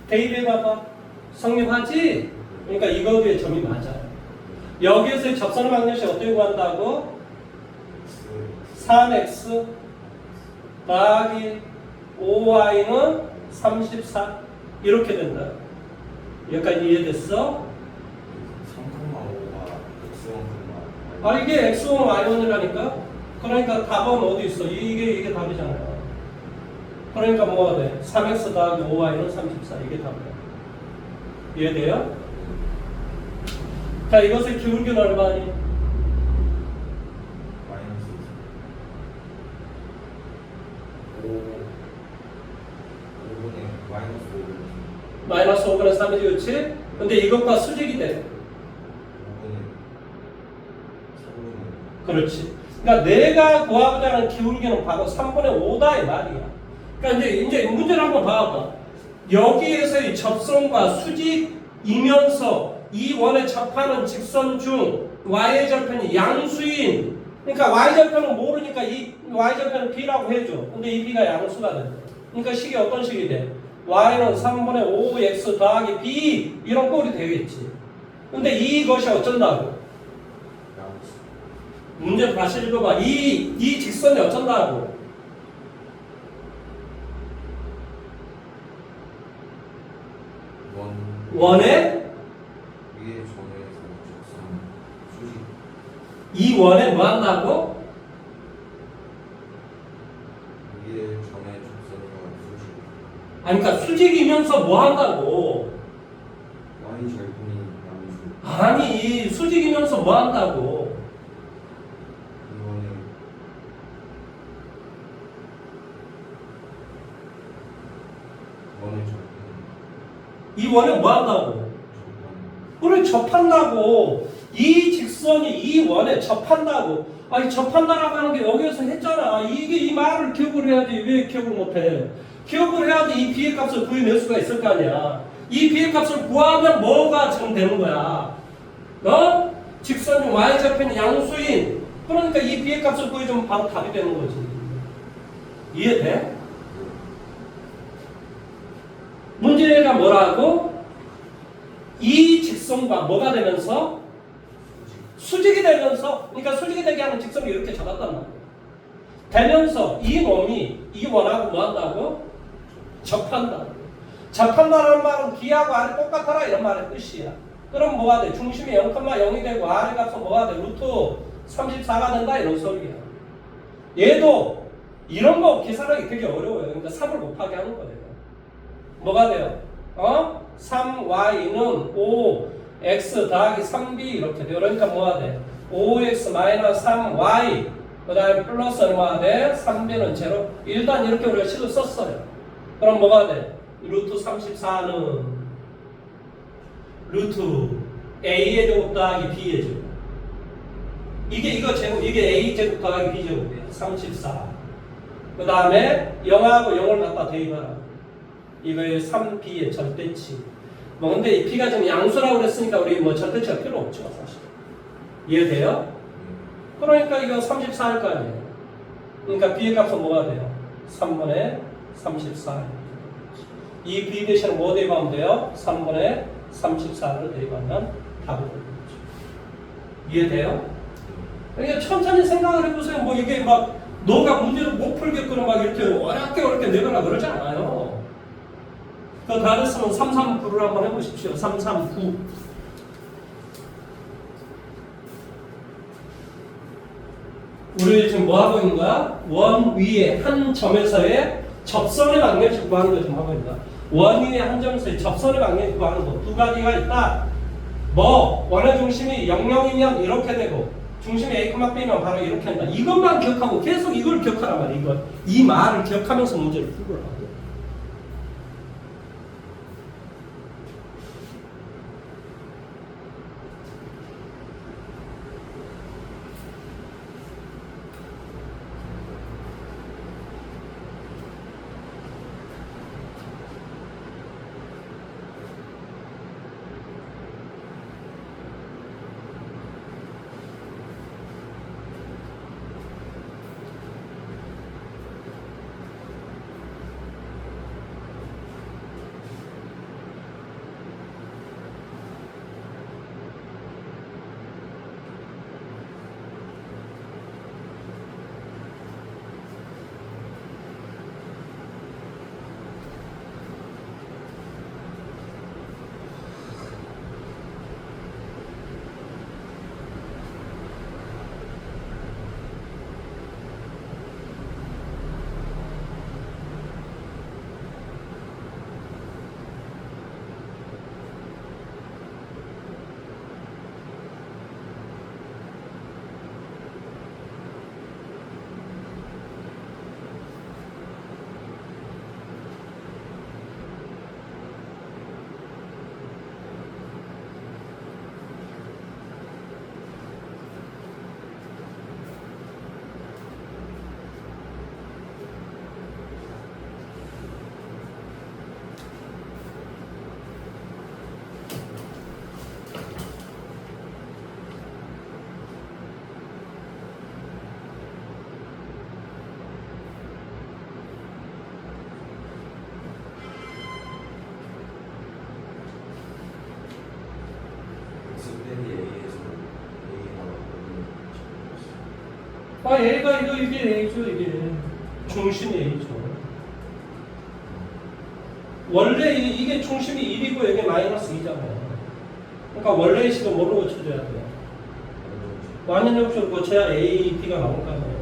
[SPEAKER 1] 대입해봐봐. 성립하지? 그러니까 이것 위에 점이 맞아요. 여기에서의 접선의 방정식 어떻게 구한다고? 3x 더하기 5y는 34 이렇게 된다. 여기까지 이해됐어?
[SPEAKER 2] 3,5가
[SPEAKER 1] 아 이게 x1, y1이라니까? 그러니까 답은 어디 있어? 이게 답이잖아요. 그러니까 뭐가 돼? 3x 더하기 5y는 34 이게 답이야. 이해돼요? 자 이것의 기울기는 얼마니?
[SPEAKER 2] 마이너스 5분의 마이너스 5분의
[SPEAKER 1] 마이너스 5분의 3이지 그렇지? 근데 이것과 수직이 돼.
[SPEAKER 2] 5분의 3분의
[SPEAKER 1] 그렇지. 그러니까 내가 구하고자 하는 기울기는 바로 3분의 5다 이 말이야. 그러니까 이제 문제를 한번 봐봐. 여기에서의 접선과 수직이면서 이 원에 접하는 직선 중 y의 절편이 양수인. 그러니까 y 절편은 모르니까 이 y 절편은 b라고 해줘. 근데 이 b가 양수가 돼. 그러니까 식이 어떤 식이 돼? y는 3분의 5x 더하기 b 이런 꼴이 되겠지. 근데 이것이 어쩐다고?
[SPEAKER 2] 양수
[SPEAKER 1] 문제 다시 읽어봐. 이 직선이 어쩐다고? 원의
[SPEAKER 2] 위에 전에서 직선 수직
[SPEAKER 1] 이 원에 뭐 한다고?
[SPEAKER 2] 위에 전에 직선과 수직
[SPEAKER 1] 아니 그러니까 수직이면서 뭐 한다고?
[SPEAKER 2] y 절편이 양수
[SPEAKER 1] 아니 수직이면서 뭐 한다고?
[SPEAKER 2] 이거는 원의 절편
[SPEAKER 1] 이 원에 뭐 한다고? 그래 접한다고. 이 직선이 이 원에 접한다고. 아니 접한다라고 하는 게 여기에서 했잖아. 이게 이 말을 기억을 해야지. 왜 기억을 못해? 기억을 해야지 이 b의 값을 구해낼 수가 있을 거 아니야. 이 b의 값을 구하면 뭐가 지금 되는 거야? 어? 직선 중 y 절편이 양수인. 그러니까 이 b의 값을 구해주면 바로 답이 되는 거지. 이해돼? 문제가 뭐라고? 이 직선과 뭐가 되면서? 수직이 되면서, 그러니까 수직이 되게 하는 직선이 이렇게 잡았단 말이야. 되면서 이 놈이 이 원하고 뭐 한다고? 접한다. 접한다는 말은 기하고 r이 똑같아라 이런 말의 뜻이야. 그럼 뭐가 돼? 중심이 0,0이 되고 r의 값은 뭐가 돼? 루트 34가 된다 이런 소리야. 얘도 이런 거 계산하기 되게 어려워요. 그러니까 3을 곱하게 하는 거예요. 뭐가 돼요? 3y는 5x 더하기 3b 이렇게 돼요. 그러니까 뭐가 돼? 5x 마이너스 3y 그 다음에 플러스는 뭐가 돼? 3b는 제로. 일단 이렇게 우리가 식을 썼어요. 그럼 뭐가 돼? 루트 34는 루트 a의 제곱 더하기 b의 제곱. 이거 제곱, 이게 a 제곱 더하기 b 제곱이에요. 34. 그 다음에 0하고 0을 갖다 대입하라. 이거의 3b의 절대치. 뭐 근데 이 b가 지금 양수라고 그랬으니까 우리 뭐 절대치가 필요 없죠 사실. 이해돼요? 그러니까 이거 34일 거 아니에요. 그러니까 b의 값은 뭐가 돼요? 3분의 34. 이 b 대신에 뭐 대입하면 돼요? 3분의 34를 대입하면 답이 되는 거죠. 이해돼요? 그러니까 천천히 생각을 해보세요. 뭐 이게 막 너가 문제를 못 풀겠거나 막 이렇게 어렵게 내거나 그러지 않아요. 그 다 됐으면 339를 한번 해보십시오. 339. 우리 지금 뭐 하고 있는 거야? 원 위에 한 점에서의 접선의 방정식 구하는 거 좀 하고 있는 거야. 원 위에 한 점에서의 접선의 방정식 구하는 거 두 가지가 있다. 뭐 원의 중심이 00이면 이렇게 되고 중심이 A, B면 바로 이렇게 한다. 이것만 기억하고 계속 이걸 기억하란 말이야. 이거 이 말을 기억하면서 문제를 풀어라.
[SPEAKER 3] A가 이게 A죠, 이게.
[SPEAKER 1] 중심이 A죠. 원래 이게 중심이 1이고 여기 마이너스 2잖아요. 그러니까 원래의 식을 뭘로 고쳐줘야 돼요? 완전 역수를 고쳐야 A, B가 나올 거 아니에요.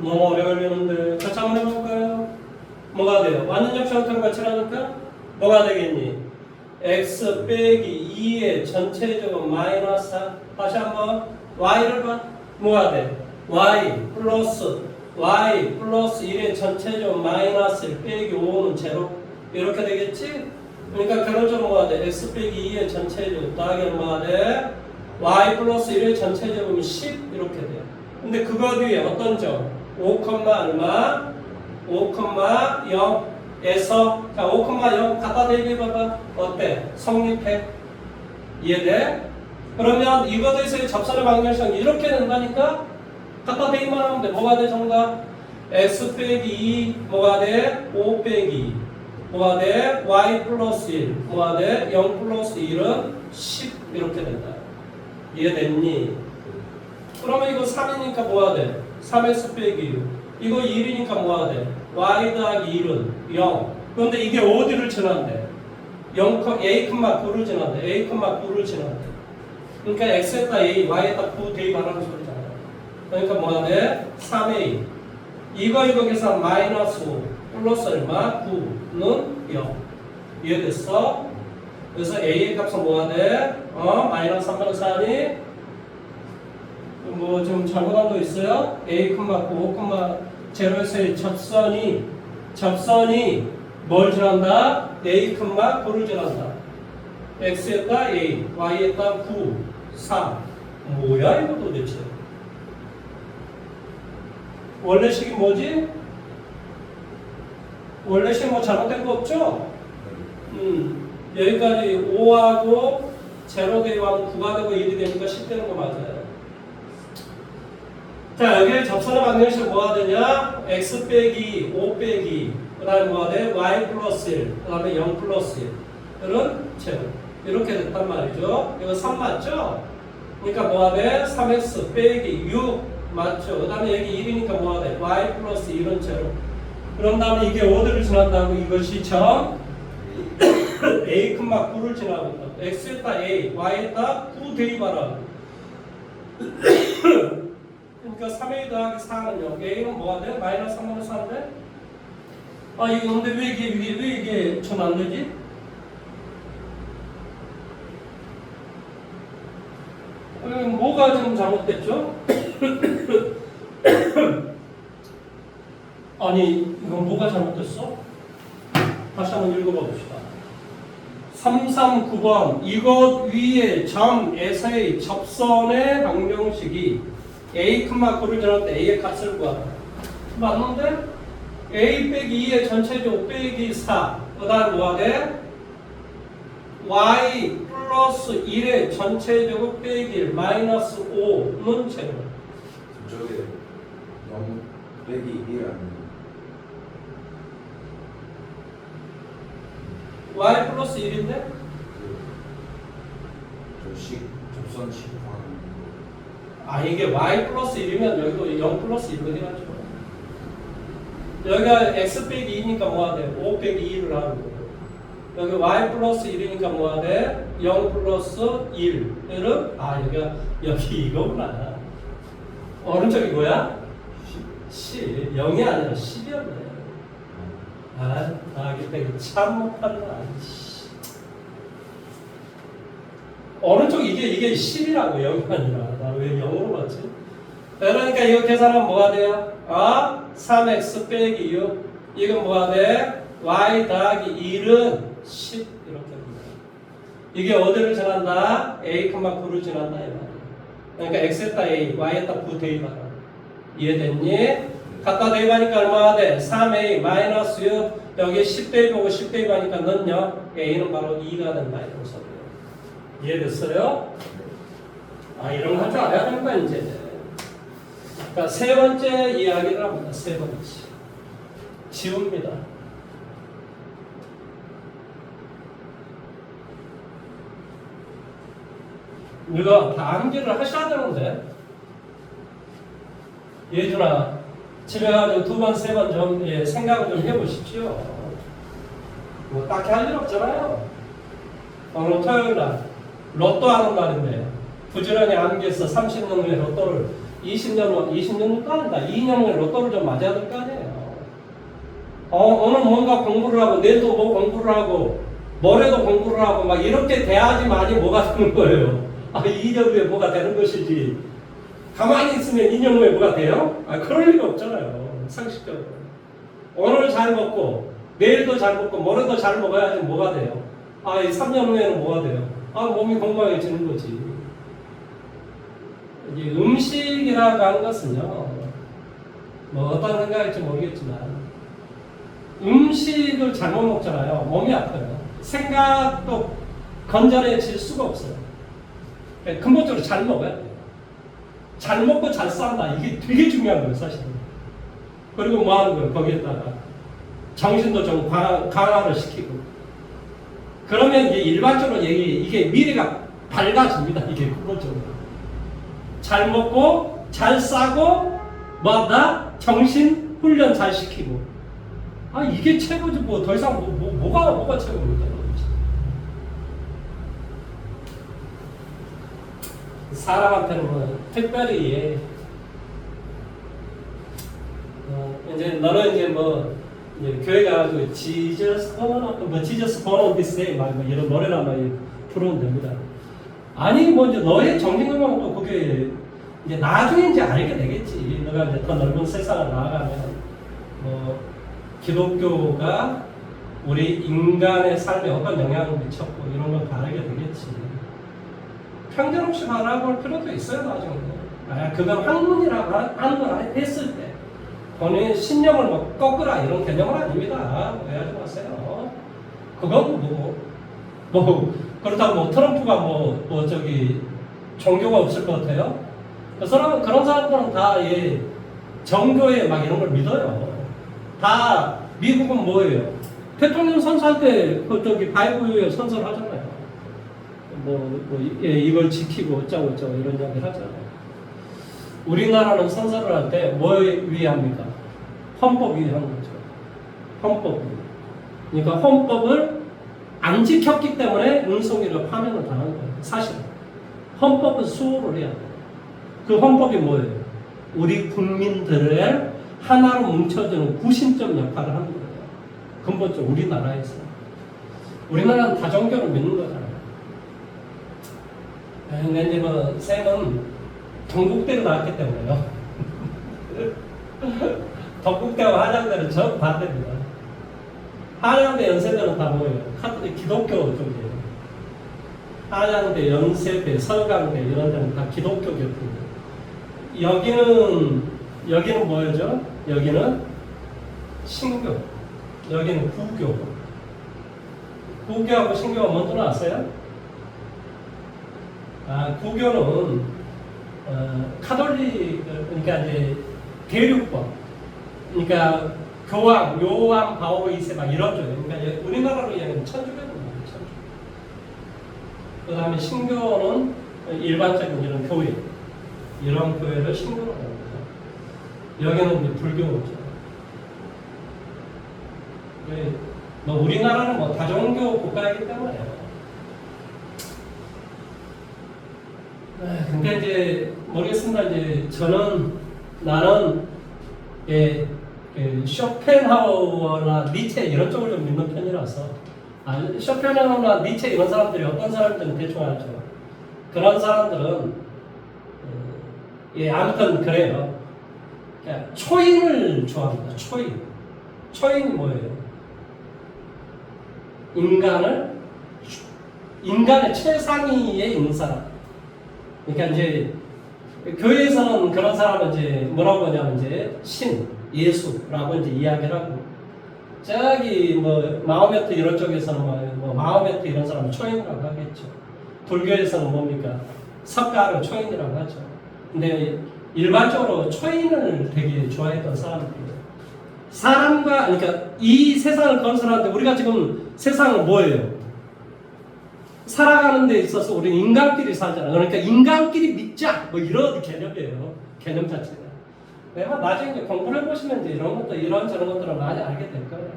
[SPEAKER 1] 너무 오래 걸리는데 같이 한번 해볼까요? 뭐가 돼요? 완전 역수형태로 같이라니까 뭐가 되겠니? x 빼기 2의 전체적은 마이너스 4. 다시 한번 y를 봐. 뭐가 돼? y 플러스 1의 전체적은 마이너스 1 빼기 5는 제로. 이렇게 되겠지? 그러니까 결론적으로 뭐가 돼? x 빼기 2의 전체적은 더하기 뭐가 돼? y 플러스 1의 전체적은 10 이렇게 돼. 근데 그거 뒤에 어떤 점? 5, 얼마? 5,0에서 자 5,0 갖다 대입해봐봐. 어때? 성립해? 이해돼? 그러면 이것에서의 접선의 방정식 이렇게 된다니까? 갖다 대입만 하면 돼. 뭐가 돼 정답? x 빼기 2 뭐가 돼? 5 빼기 2 뭐가 돼? y 플러스 1 뭐가 돼? 0 플러스 1은 10 이렇게 된다. 이해됐니? 그러면 이거 3이니까 뭐가 돼? 3x 빼기 6 이거 1이니까 뭐가 돼? y 더하기 1은 0 그런데 이게 어디를 지난대? 0, a, 9를 지난대. a, 9를 지난대. 그러니까 x에다 a, y에다 9 대입하라는 소리잖아요. 그러니까 뭐가 돼? 3a. 이거 계산 마이너스 5 플러스 얼마? 9는 0. 이해됐어? 그래서 a의 값은 뭐가 돼? 마이너스 3분의 4니? 뭐 좀 잘못한 거 있어요? a, 9, 0에서의 접선이 뭘 지난다? a, 9를 지난다. x에다 a, y에다 9, 3. 뭐야 이거 도대체? 원래식이 뭐지? 원래식 뭐 잘못된 거 없죠? 여기까지 5하고 0 대입하면 9가 되고 1이 되니까 10 되는 거 맞아요. 자, 여기에 접선의 방정식 뭐가 되냐? x 빼기 5 빼기 그 다음에 뭐가 돼? y 플러스 1 그 다음에 0 플러스 1 이런 제곱 이렇게 됐단 말이죠. 이거 3 맞죠? 그러니까 뭐가 돼? 3x 빼기 6 맞죠? 그 다음에 여기 1이니까 뭐가 돼? y 플러스 1은 제곱. 그런 다음에 이게 어디를 지난다고? 이것이 점 a, 9를 지나고 있다. x에다 a, y에다 9 대입하라. 그러니까 3a 더하기 4는요. a는 뭐가 돼? 마이너스 3분의 4인데? 아, 이거 근데 왜 이게 전 안 되지? 뭐가 좀 잘못됐죠? 아니, 이건 뭐가 잘못됐어? 다시 한번 읽어봐 봅시다. 339번 이것 위에 점에서의 접선의 방정식이 a, 9를 지날 때 a의 값을 구하라. 맞는데? a 빼기 2의 전체적 빼기 4. 그 다음 뭐가 돼? y 플러스 1의 전체제곱 빼기 1 마이너스 5는 제곱.
[SPEAKER 2] 저게 0 빼기 1이라는
[SPEAKER 1] y 플러스 1인데?
[SPEAKER 2] 저식 접선식 구하는
[SPEAKER 1] 아, 이게 y 플러스 1이면 여기도 0 플러스 1로 해야죠. 여기가 x 빼기 2니까 뭐가 돼? 5 빼기 2를 하는 거예요. 여기 y 플러스 1이니까 뭐가 돼? 0 플러스 1은 여기 이거구나. 오른쪽이 뭐야? 10. 0이 아니라 10이었네. 더하기 빼기 참 못한다. 오른쪽 이게 10이라고 0이 아니라. 나 왜 0으로 봤지? 그러니까 이거 계산하면 뭐가 돼요? 3x 빼기 6. 이건 뭐가 돼? y 더하기 1은 10 이렇게 됩니다. 이게 어디를 지난다? a, 9를 지난다 이 말이야. 그러니까 x에다 a, y에다 9 대입하라. 이해됐니? 갖다 대입하니까 얼마가 돼? 3a 마이너스 6 여기에 10 대입하고 10 대입하니까 는요 a는 바로 2가 된다 이런 소리예요. 이해됐어요? 이런 거 할 줄 알아야 되는 거야 이제. 자, 세 번째 이야기를 합니다. 세 번째 지웁니다. 이거 다 암기를 하셔야 되는데 예준아 집에 가서 2번, 3번 좀 생각을 좀 해보십시오. 뭐 딱히 할 일 없잖아요. 오늘 토요일날 로또 하는 날인데 부지런히 암기해서 30년 후에 로또를 20년도 아니다. 2년 후에 로또를 좀 맞아야 될 거 아니에요. 오늘 뭔가 공부를 하고 내일도 뭐 공부를 하고 모레도 공부를 하고 막 이렇게 돼야지만이 뭐가 되는 거예요. 2년 후에 뭐가 되는 것이지 가만히 있으면 2년 후에 뭐가 돼요? 그럴 리가 없잖아요. 상식적으로. 오늘 잘 먹고 내일도 잘 먹고 모레도 잘 먹어야지 뭐가 돼요? 이 3년 후에는 뭐가 돼요? 몸이 건강해지는 거지. 이제 음식이라고 하는 것은요, 뭐 어떤 생각일지 모르겠지만 음식을 잘못 먹잖아요. 몸이 아파요. 생각도 건전해질 수가 없어요. 근본적으로 잘 먹어야 돼요. 잘 먹고 잘 산다. 이게 되게 중요한 거예요, 사실은. 그리고 뭐 하는 거예요? 거기에다가 정신도 좀 강화를 시키고. 그러면 이제 일반적으로 이게 미래가 밝아집니다. 이게 근본적으로. 잘 먹고 잘 싸고 뭐한다? 정신 훈련 잘 시키고. 이게 최고지 뭐 더 이상 뭐가 최고입니까? 사람한테는 뭐 특별히 이제 너는 이제 뭐 이제 교회 가가지고 지저스 born this day 막 이런 노래나 막 부르면 됩니다. 아니 뭐 이제 너의 정신건강은 또 그게 이제 나중에 이제 알게 되겠지. 너가 이제 더 넓은 세상을 나아가면 뭐 기독교가 우리 인간의 삶에 어떤 영향을 미쳤고 이런 걸 다 알게 되겠지. 편견 없이 바라볼 필요도 있어요 나중에. 그건 학문이라고 하는 걸 했을 때 본인 신념을 뭐 꺾으라 이런 개념은 아닙니다. 오해하지 마세요. 그건 뭐 그렇다고 뭐 트럼프가 뭐 저기 종교가 없을 것 같아요. 그런 사람들은 다 정교회 막 이런 걸 믿어요. 다 미국은 뭐예요? 대통령 선서할 때 그 저기 바이블에 선서를 하잖아요. 이걸 지키고 어쩌고 이런 이야기를 하잖아요. 우리나라는 선서를 할 때 뭐 위합니까? 헌법 위한 거죠. 헌법 위. 그러니까 헌법을 안 지켰기 때문에 은송이가 파면을 당한 거예요. 사실 헌법은 수호를 해야 돼요. 그 헌법이 뭐예요? 우리 국민들을 하나로 뭉쳐주는 구심점 역할을 하는 거예요. 근본적으로 우리나라에서. 우리나라는 다종교를 믿는 거잖아요. 근데 이제 뭐 쌤은 동국대로 나왔기 때문에요. 동국대와 한양대는 전 반대입니다. 한양대, 연세대는 다 뭐예요? 기독교 쪽이에요. 한양대, 연세대, 서강대 이런 데는 다 기독교 교포입니다. 여기는 뭐죠? 여기는 신교, 여기는 구교. 구교하고 신교가 먼저 나왔어요? 구교는 카톨릭, 그러니까 이제 대륙법, 그러니까 교황, 요한 바오 2세 막 이런 쪽이에요. 그러니까 우리나라로 이야기하면 천주교입니다. 천주교. 그 다음에 신교는 일반적인 이런 교회, 이런 교회를 신교로 합니다. 여기는 이제 불교죠. 뭐 우리나라는 뭐 다종교 국가이기 때문에요. 근데 이제 모르겠습니다. 이제 나는 쇼펜하우어나 니체 이런 쪽을 좀 믿는 편이라서 쇼펜하우어나 니체 이런 사람들이 어떤 사람들은 대충 알죠. 그런 사람들은 아무튼 그래요. 초인을 좋아합니다. 초인이 뭐예요? 인간의 최상위에 있는 사람. 그러니까 이제 교회에서는 그런 사람은 이제 뭐라고 하냐면 이제 신, 예수라고 이제 이야기를 하고, 저기 뭐 마호메트 이런 쪽에서는 뭐 마호메트 이런 사람은 초인이라고 하겠죠. 불교에서는 뭡니까? 석가를 초인이라고 하죠. 근데 일반적으로 초인을 되게 좋아했던 사람들이에요. 그러니까 이 세상을 건설하는데 우리가 지금 세상은 뭐예요? 살아가는 데 있어서 우리 인간끼리 살잖아. 그러니까 인간끼리 믿자 뭐 이런 개념이에요. 개념 자체가. 내가 나중에 이제 공부를 해보시면 이제 이런 것도 이런저런 것들을 많이 알게 될 거예요.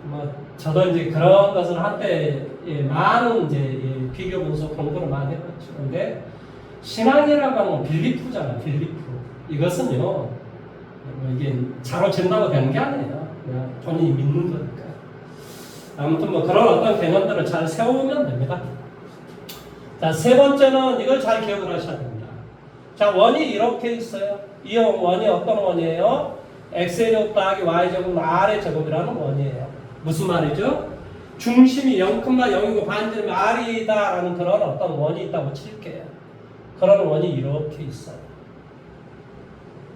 [SPEAKER 1] 뭐 저도 이제 그런 것을 한때 많은 이제 비교 분석 공부를 많이 해봤죠. 근데 신앙이라고 하는 건 빌리프잖아. 빌리프. 이것은요, 뭐 이게 자로 된다고 되는 게 아니에요. 그냥 본인이 믿는 거니까. 아무튼 뭐 그런 어떤 개념들을 잘 세우면 됩니다. 자, 세 번째는 이걸 잘 기억을 하셔야 됩니다. 자, 원이 이렇게 있어요. 이 원이 어떤 원이에요? x제곱 더하기 y제곱 r의 제곱이라는 원이에요. 무슨 말이죠? 중심이 0,0이고 반지름이 r이다라는 그런 어떤 원이 있다고 칠게요. 그런 원이 이렇게 있어요.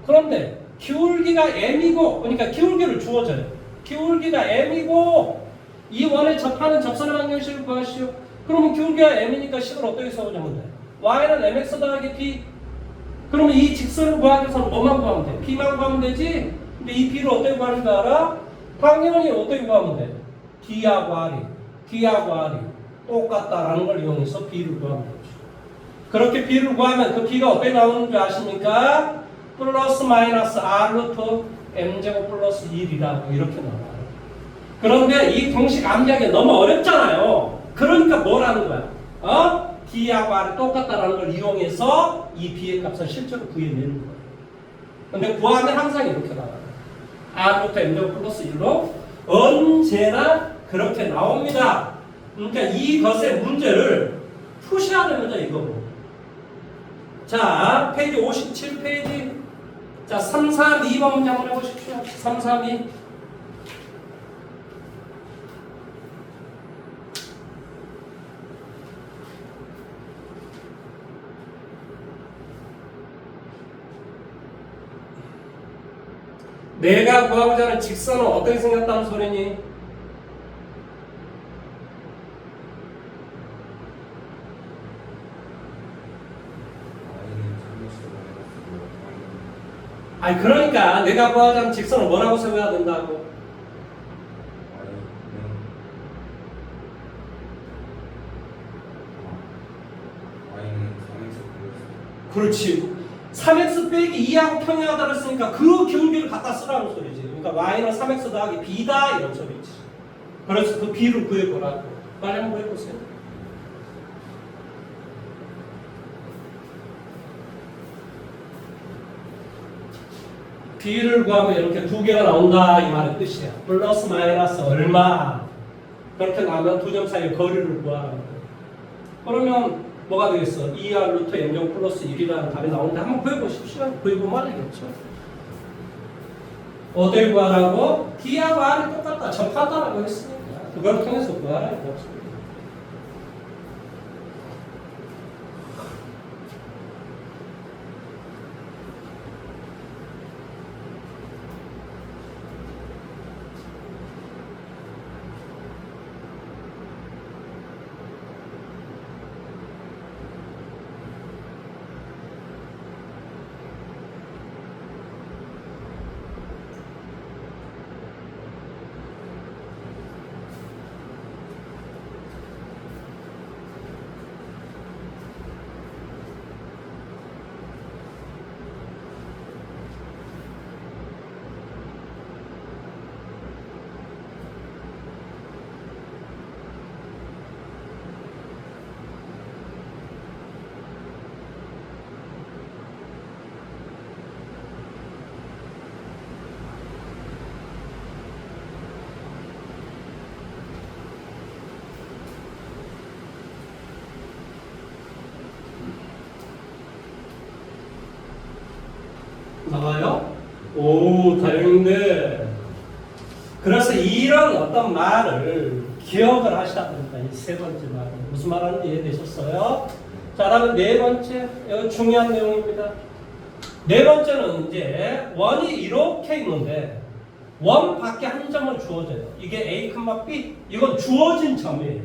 [SPEAKER 1] 그런데 기울기가 m이고, 그러니까 기울기를 주어져요. 기울기가 m이고 이 원에 접하는 접선의 방정식을 구하시오. 그러면 기울기가 m이니까 10을 어떻게 써보자면 돼? y는 mx 더하기 p. 그러면 이 직선을 구하기 위해서는 뭐만 구하면 돼? p만 구하면 되지? 근데 이 p를 어떻게 구하는 줄 알아? 당연히 어떻게 구하면 돼? d하고 r이 똑같다라는 걸 이용해서 b를 구하면 되죠. 그렇게 b를 구하면 그 b가 어떻게 나오는 줄 아십니까? 플러스 마이너스 r 루트 m제곱 플러스 1이라고 이렇게 나와요. 그런데 이 공식 암기하기 너무 어렵잖아요. 그러니까 뭘 하는 거야? D하고 R이 똑같다라는 걸 이용해서 이 B의 값을 실제로 구해내는 거예요. 근데 구하면 항상 이렇게 나와요. R부터 M제곱 플러스 1로 언제나 그렇게 나옵니다. 그러니까 이것의 문제를 푸셔야 됩니다. 이거로. 자, 페이지 57페이지. 자, 3, 4, 2번 문제 한번 해보십시오. 3, 3, 2. 내가 구하고자 하는 직선은 어떻게 생겼다는 소리니? 아니 그러니까 내가 구하고자 하는 직선을 뭐라고 세워야 된다고? 그렇지. 3x 빼기 2하고 평행하다 그랬으니까 그 기울기를 갖다 쓰라는 소리지. 그러니까 y는 3x 더하기 b다 이런 소리지. 그래서 그 b를 구해보라고. 빨리 한번 해보세요. b를 구하면 이렇게 두 개가 나온다 이 말의 뜻이야. 플러스 마이너스 얼마 그렇게 나오면 두 점 사이의 거리를 구하라는 거야. 그러면 뭐가 되겠어? 2R 루트 M제곱 플러스 1이라는 답이 나오는데 한번 구해보십시오. 구해보면 알겠죠. 어딜 구하라고? D하고 R이 똑같다. 접하다라고 했으니까 그걸 통해서 구하라는 거죠. 나와요? 오, 다행인데. 그래서 이런 어떤 말을 기억을 하셔야 됩니다. 이 세 번째 말은. 무슨 말하는지 이해되셨어요? 자, 다음에 네 번째. 이거 중요한 내용입니다. 네 번째는 이제 원이 이렇게 있는데 원 밖에 한 점을 주어져요. 이게 A, B. 이건 주어진 점이에요.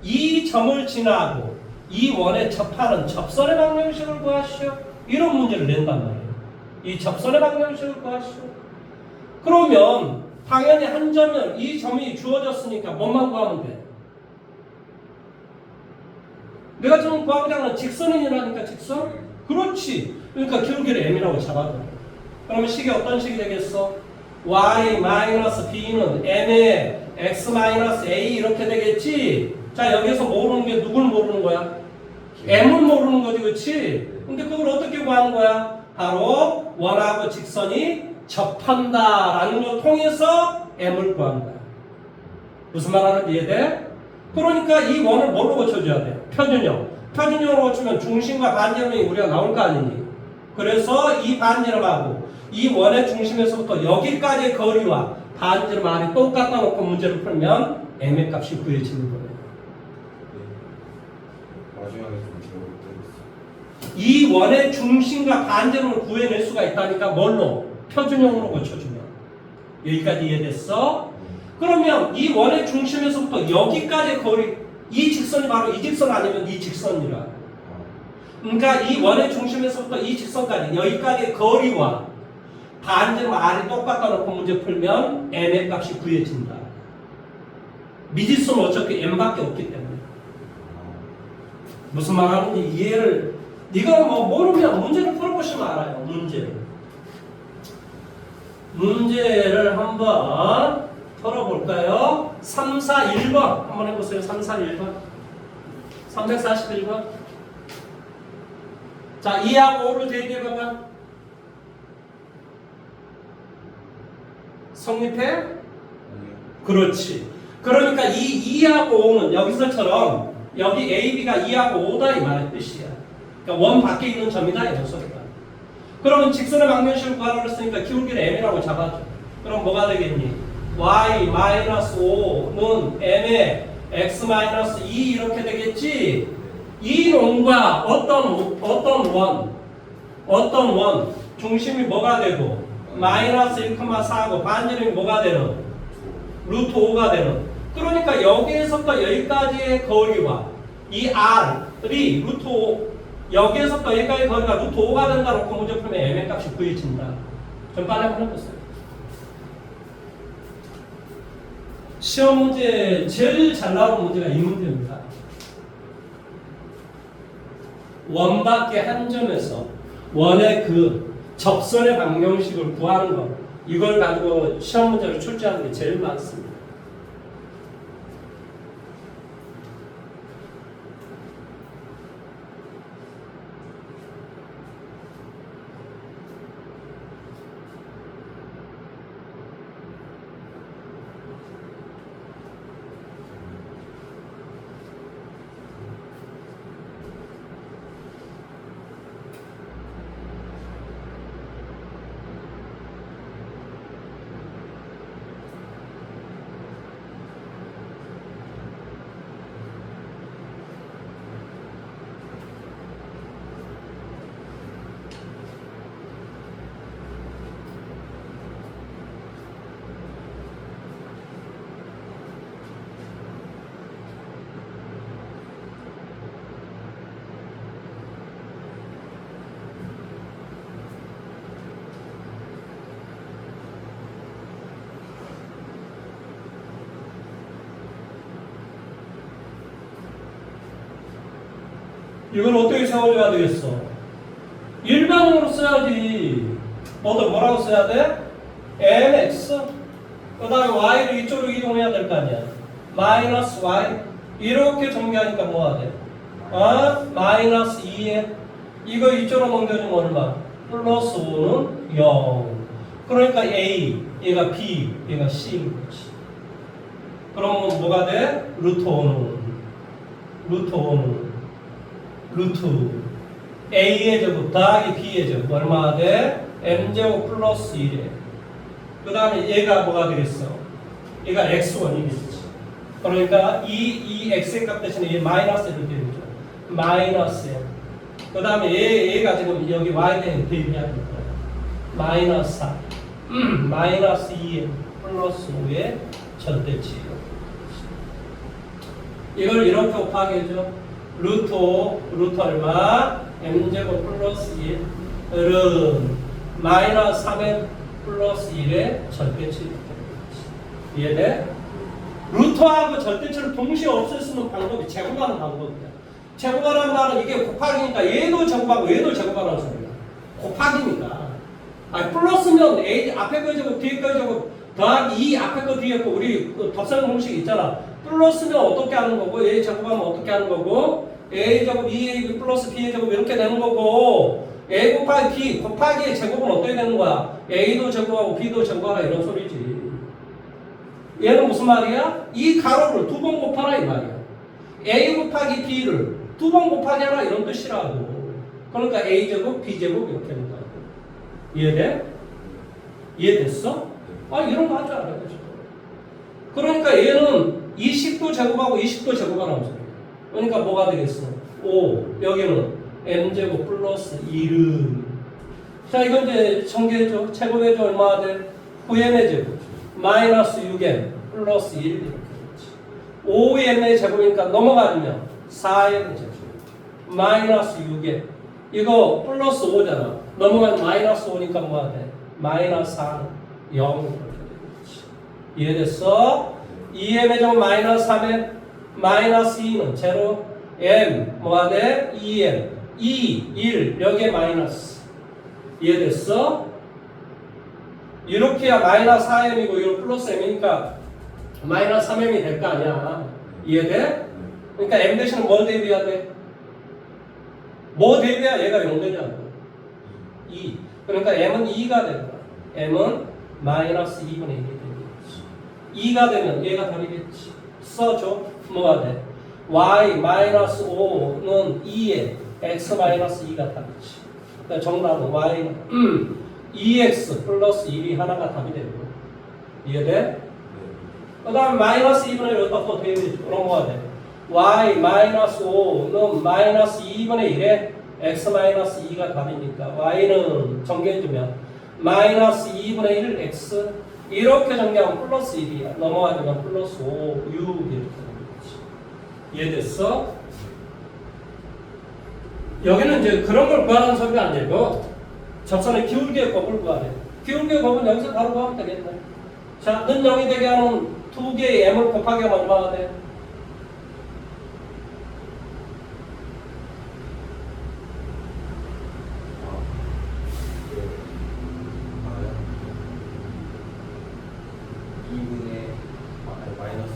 [SPEAKER 1] 이 점을 지나고 이 원에 접하는 접선의 방정식을 구하시오. 이런 문제를 낸단 말이에요. 이 접선의 방정식을 구하시오. 그러면 당연히 한 점은 이 점이 주어졌으니까 뭐만 구하면 돼? 내가 지금 구하고자 하는 직선이라니까 직선? 그렇지. 그러니까 기울기를 m이라고 잡아줘. 그러면 식이 어떤 식이 되겠어? y-b는 m의 x-a 이렇게 되겠지? 자, 여기서 모르는 게 누굴 모르는 거야? m을 모르는 거지, 그렇지? 근데 그걸 어떻게 구하는 거야? 바로 원하고 직선이 접한다라는 걸 통해서 m을 구하는 거야. 무슨 말 하는지 이해돼? 그러니까 이 원을 뭘로 고쳐줘야 돼? 표준형. 표준형으로 고치면 중심과 반지름이 우리가 나올 거 아니니? 그래서 이 반지름하고 이 원의 중심에서부터 여기까지의 거리와 반지름 R이 똑같다 놓고 문제를 풀면 m의 값이 구해지는 거예요.
[SPEAKER 2] 마지막에 좀 기억을
[SPEAKER 1] 이 원의 중심과 반지름을 구해낼 수가 있다니까 뭘로? 표준형으로 고쳐주면. 여기까지 이해됐어? 그러면 이 원의 중심에서부터 여기까지의 거리, 이 직선이 바로 이 직선 아니면 이 직선이라. 그러니까 이 원의 중심에서부터 이 직선까지 여기까지의 거리와 반지름 R이 똑같다 놓고 문제 풀면 m의 값이 구해진다. 미지수는 어차피 m밖에 없기 때문에. 무슨 말 하는지 이해를, 네가 뭐 모르면 문제를 풀어보시면 알아요. 문제를 한번 털어볼까요? 3, 4, 1번 한번 해보세요. 3, 4, 1번 341번. 자, 2하고 5를 대입해봐봐. 성립해?
[SPEAKER 2] 아니요.
[SPEAKER 1] 그렇지. 그러니까 이 2하고 5는 여기서처럼 여기 A, B가 2하고 5다 이 말의 뜻이야. 그러니까 원 밖에 있는 점이다 이런 소리다. 그러면 직선의 방정식을 구하라고 했으니까 기울기를 M이라고 잡아줘. 그럼 뭐가 되겠니? Y-5는 M에 X-2 이렇게 되겠지? 이 놈과 어떤 원 중심이 뭐가 되고 마이너스 1,4고 반지름이 뭐가 되는? 루트 5가 되는. 그러니까 여기에서부터 여기까지의 거리와 이 R이 루트 5 여기에서부터 여기까지의 거리가 루트 5가 된다 놓고 문제 풀면 M의 값이 구해진다. 좀 빨리 한번 해보세요. 시험 문제 제일 잘 나오는 문제가 이 문제입니다. 원밖에 한 점에서 원의 그 접선의 방정식을 구하는 것, 이걸 가지고 시험 문제를 출제하는 게 제일 많습니다. 이걸 어떻게 세워줘야 되겠어? 일반으로 써야지. 뭐라고 써야 돼? mx 그 다음에 y를 이쪽으로 이동해야 될 거 아니야. 마이너스 y 이렇게 정리하니까 뭐가 돼? 마이너스 2m 이거 이쪽으로 넘겨주면 얼마? 플러스 5는 0. 그러니까 a 얘가 b 얘가 c인 거지. 그러면 뭐가 돼? 루트 5는 루트 a의 제곱 더하기 b의 제곱 얼마가 돼? m제곱 플러스 1에 그 다음에 얘가 뭐가 되겠어? 얘가 x1이겠지. 그러니까 이 x의 값 대신에 얘 마이너스를 대입해줘. 마이너스 m. 그 다음에 얘가 지금 여기 y에 대입해야 될 거야. 마이너스 4 마이너스 2m 플러스 5의 절대치. 이걸 이렇게 곱하게 해줘. 루트 5, 루트 얼마? m제곱 플러스 1은 마이너스 3m 플러스 1의 절대치. 이해돼? 루트하고 절대치를 동시에 없앨 수 있는 방법이 제곱하는 방법이야. 제곱하라는 말은 이게 곱하기니까 얘도 제곱하고 얘도 제곱하라는 소리야. 곱하기니까. 플러스면 A 앞에 거 제곱 뒤에 거 제곱 더하기 2 앞에 거 뒤에 거 우리 그 덧셈 공식 있잖아. 플러스면 어떻게 하는 거고 A 제곱하면 어떻게 하는 거고 A 제곱 2A 플러스 B의 제곱 이렇게 되는 거고 A 곱하기 B 곱하기의 제곱은 어떻게 되는 거야? A도 제곱하고 B도 제곱하라 이런 소리지. 얘는 무슨 말이야? 이 가로를 두 번 곱하라 이 말이야. A 곱하기 B를 두 번 곱하기 하라 이런 뜻이라고. 그러니까 A 제곱 B 제곱 이렇게 된다고. 이해돼? 이해됐어? 이런 거 할 줄 알아야 되죠. 그러니까 얘는 20도 제곱하고 20도 제곱하라는 소리야. 그러니까 뭐가 되겠어? 5 여기는 m제곱 플러스 1은 자 이건 이제 전개해줘. 제곱해줘. 얼마나 돼? 9m의 제곱 마이너스 6m 플러스 1 이렇게 되지. 5m의 제곱이니까 넘어가면 4m의 제곱 마이너스 6m 이거 플러스 5잖아. 넘어가면 마이너스 5니까 뭐가 돼? 마이너스 4는 0 이렇게 되겠지. 이해됐어? 2m의 제곱 마이너스 3m 마이너스 2는 제로 m 뭐가 돼? 2m 2, 1 여기에 마이너스. 이해됐어? 이렇게 해야 마이너스 4m이고 이거 플러스 m이니까 마이너스 3m이 될 거 아니야. 이해돼? 그러니까 m 대신은 뭘 대입해야 돼? 뭐 대입해야 얘가 0 되냐고. 2. 그러니까 m은 2가 된다. m은 마이너스 2분의 1이 되겠지. 2가 되면 얘가 답이겠지. 써줘. 뭐가 돼? y 마이너스 5는 2에 x 마이너스 2가 답이지. 그러니까 정답은 y는 2x 플러스 1이 하나가 답이 되고. 이해돼? 그 다음에 마이너스 2분의 1 여기다 또 대입해줘. 그럼 뭐가 돼? y 마이너스 5는 마이너스 2분의 1에 x 마이너스 2가 답이니까 y는 정리해주면 마이너스 2분의 1 x 이렇게 정리하면 플러스 1이야. 넘어가면 플러스 5, 6 이렇게 되는 거지. 이해됐어? 여기는 이제 그런 걸 구하는 소리가 아니고 접선의 기울기의 곱을 구하래. 기울기의 곱은 여기서 바로 구하면 되겠네. 자, 는 0이 되게 하는 두 개의 m을 곱하기 하면 얼마가 돼?
[SPEAKER 2] 마이너스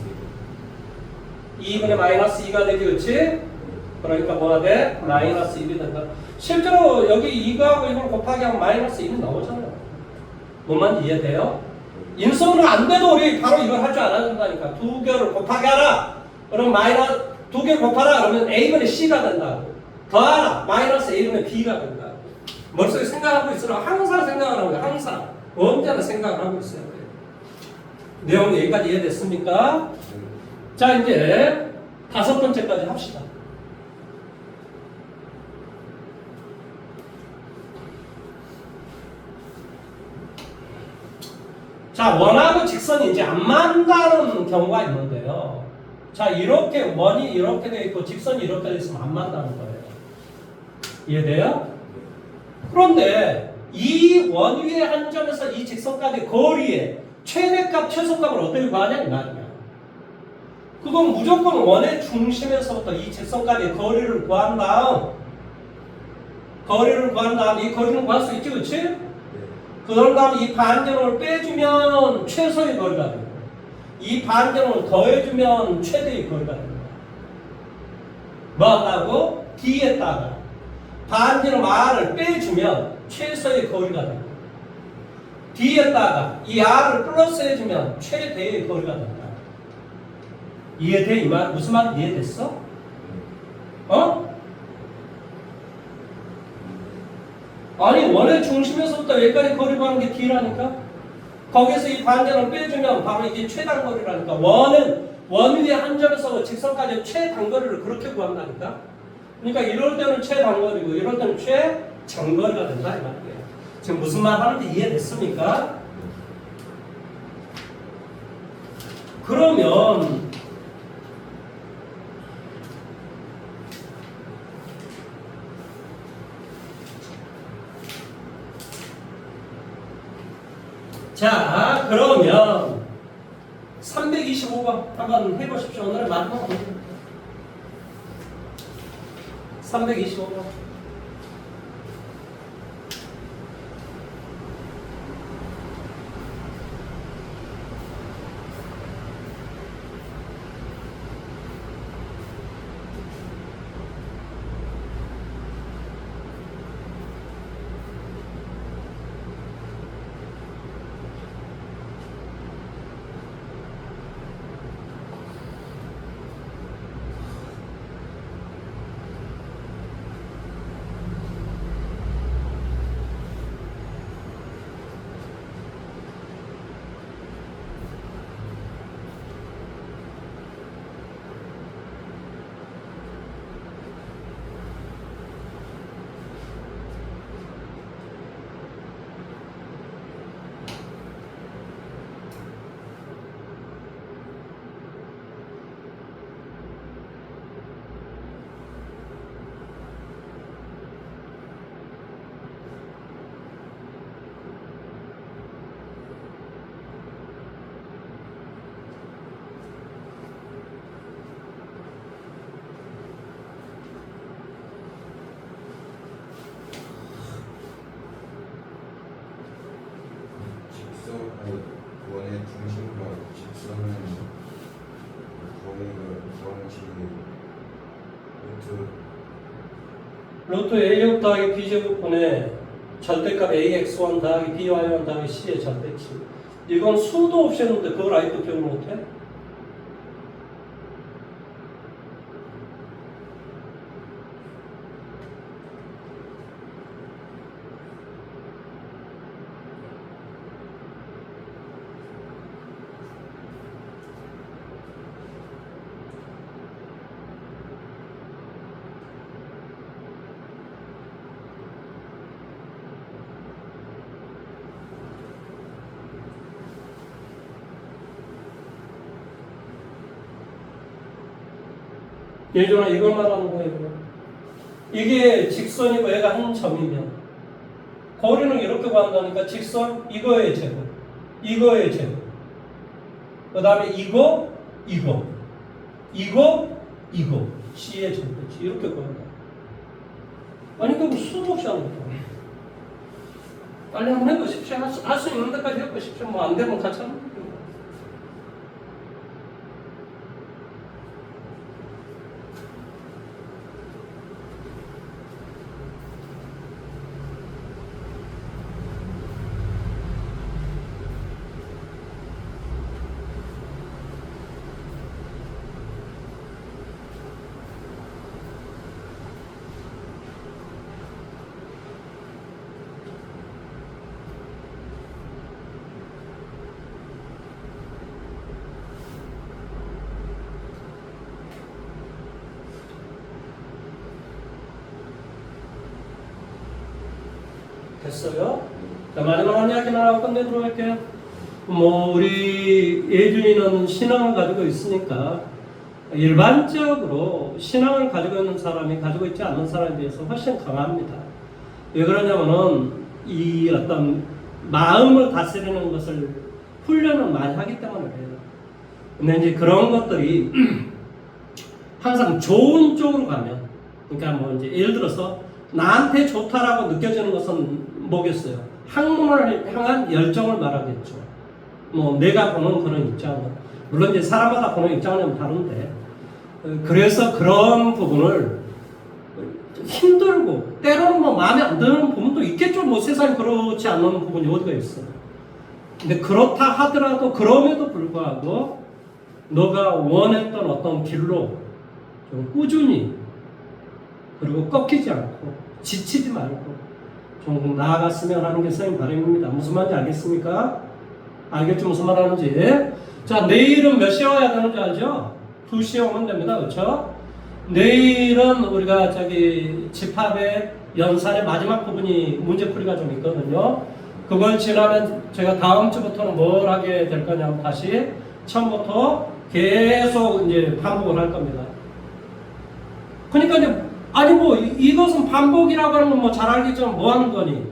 [SPEAKER 1] 2분의 마이너스 2가 되지, 그렇지? 그러니까 뭐가 돼? 마이너스 1이 된다. 실제로 여기 이거하고 이걸 곱하기 하면 마이너스 1이 나오잖아요. 뭔 말인지 이해돼요? 인수분해 안 돼도 우리 바로 이걸 할 줄 알아야 된다니까. 두 개를 곱하기 하라. 그럼 마이너스 두 개 곱하라. 그러면 a분의 c가 된다고. 더하라. 마이너스 a분의 b가 된다고. 머릿속에 생각하고 있으라. 항상 생각을 하고 항상. 언제나 생각을 하고 있어야 돼요. 내용 여기까지 이해됐습니까? 자, 이제 5번째까지 합시다. 자, 원하고 직선이 이제 안 맞는다는 경우가 있는데요. 자, 이렇게 원이 이렇게 돼 있고 직선이 이렇게 돼 있으면 안 맞는다는 거예요. 이해돼요? 그런데 이 원 위의 한 점에서 이 직선까지 거리의 최대값, 최소값을 어떻게 구하냐 이 말이야. 그건 무조건 원의 중심에서부터 이 직선까지 거리를 구한 다음 이 거리는 구할 수 있지, 그렇지? 그런 다음에 이 반전을 빼주면 최소의 거리가 되고 이 반전을 더해주면 최대의 거리가 됩니다. 뭐 한다고? D에다가 반전을 R을 빼주면 최소의 거리가 되고 D에다가 이 R을 플러스해주면 최대의 거리가 된다. 이해돼? 이 말? 무슨 말 이해됐어? 어? 아니 원의 중심에서부터 여기까지 거리 구하는 게 D라니까? 거기서 이 반전을 빼주면 바로 이게 최단거리라니까. 원 위의 한 점에서 직선까지 최단거리를 그렇게 구한다니까? 그러니까 이럴 때는 최단거리고 이럴 때는 최장거리가 된다 이 말이에요. 지금 무슨 말 하는지 이해됐습니까? 그러면 자, 그러면 325번 한번 해보십시오. 오늘의 마지막 문제입니다. 325번.
[SPEAKER 2] 원의 중심과 직선은 거리가 구하는 식이 루트
[SPEAKER 1] 루트 a제곱 더하기 b제곱분의 절대값 ax1 더하기 by1 더하기 c의 절대치. 이건 수도 없이 했는데 그걸 아직도 기억을 못해? 예전에 이걸 말하는 거예요. 이게 직선이고 얘가 한 점이면 거리는 이렇게 구한다니까 직선 이거의 제곱, 이거의 제곱, 그 다음에 이거, C의 절대치 이렇게 구한다. 아니 그거 수도 없이 하는 거다. 빨리 한번 해보십시오. 할 수 있는 데까지 해보십시오. 뭐 안 되면 같이 하면 됩니다. 됐어요? 자, 마지막 한 이야기만 하고 끝내도록 할게요. 뭐, 우리 예준이는 신앙을 가지고 있으니까, 일반적으로 신앙을 가지고 있는 사람이 가지고 있지 않는 사람에 비해서 훨씬 강합니다. 왜 그러냐면은, 이 어떤 마음을 다스리는 것을 훈련을 많이 하기 때문에 그래요. 근데 이제 그런 것들이 항상 좋은 쪽으로 가면, 그러니까 뭐 이제 예를 들어서, 나한테 좋다라고 느껴지는 것은 뭐겠어요? 학문을 향한 열정을 말하겠죠. 뭐 내가 보는 그런 입장은 물론 이제 사람마다 보는 입장은 다른데 그래서 그런 부분을 힘들고 때로는 뭐 마음에 안 드는 부분도 있겠죠. 뭐 세상에 그렇지 않는 부분이 어디가 있어. 근데 그렇다 하더라도 그럼에도 불구하고 너가 원했던 어떤 길로 좀 꾸준히 그리고 꺾이지 않고 지치지 말고 좀 나아갔으면 하는 게 선생님 바람입니다. 무슨 말인지 알겠습니까? 알겠죠? 무슨 말 하는지. 자, 내일은 몇 시에 와야 되는지 알죠? 2시에 오면 됩니다. 그렇죠? 내일은 우리가 집합의 연산의 마지막 부분이 문제풀이가 좀 있거든요. 그걸 지나면 제가 다음 주부터는 뭘 하게 될 거냐면 다시 처음부터 계속 이제 반복을 할 겁니다. 그러니까 이제 아니 뭐 이것은 반복이라고 하는 건 뭐 잘 알겠지만 뭐 하는 거니?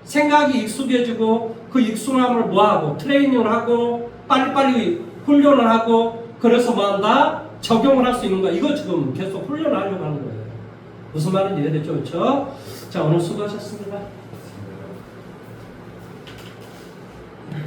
[SPEAKER 1] 생각이 익숙해지고 그 익숙함을 뭐 하고 트레이닝을 하고 빨리빨리 훈련을 하고 그래서 뭐 한다? 적용을 할 수 있는 거야. 이거 지금 계속 훈련하려고 하는 거예요. 무슨 말인지 이해됐죠? 그렇죠? 자, 오늘 수고하셨습니다.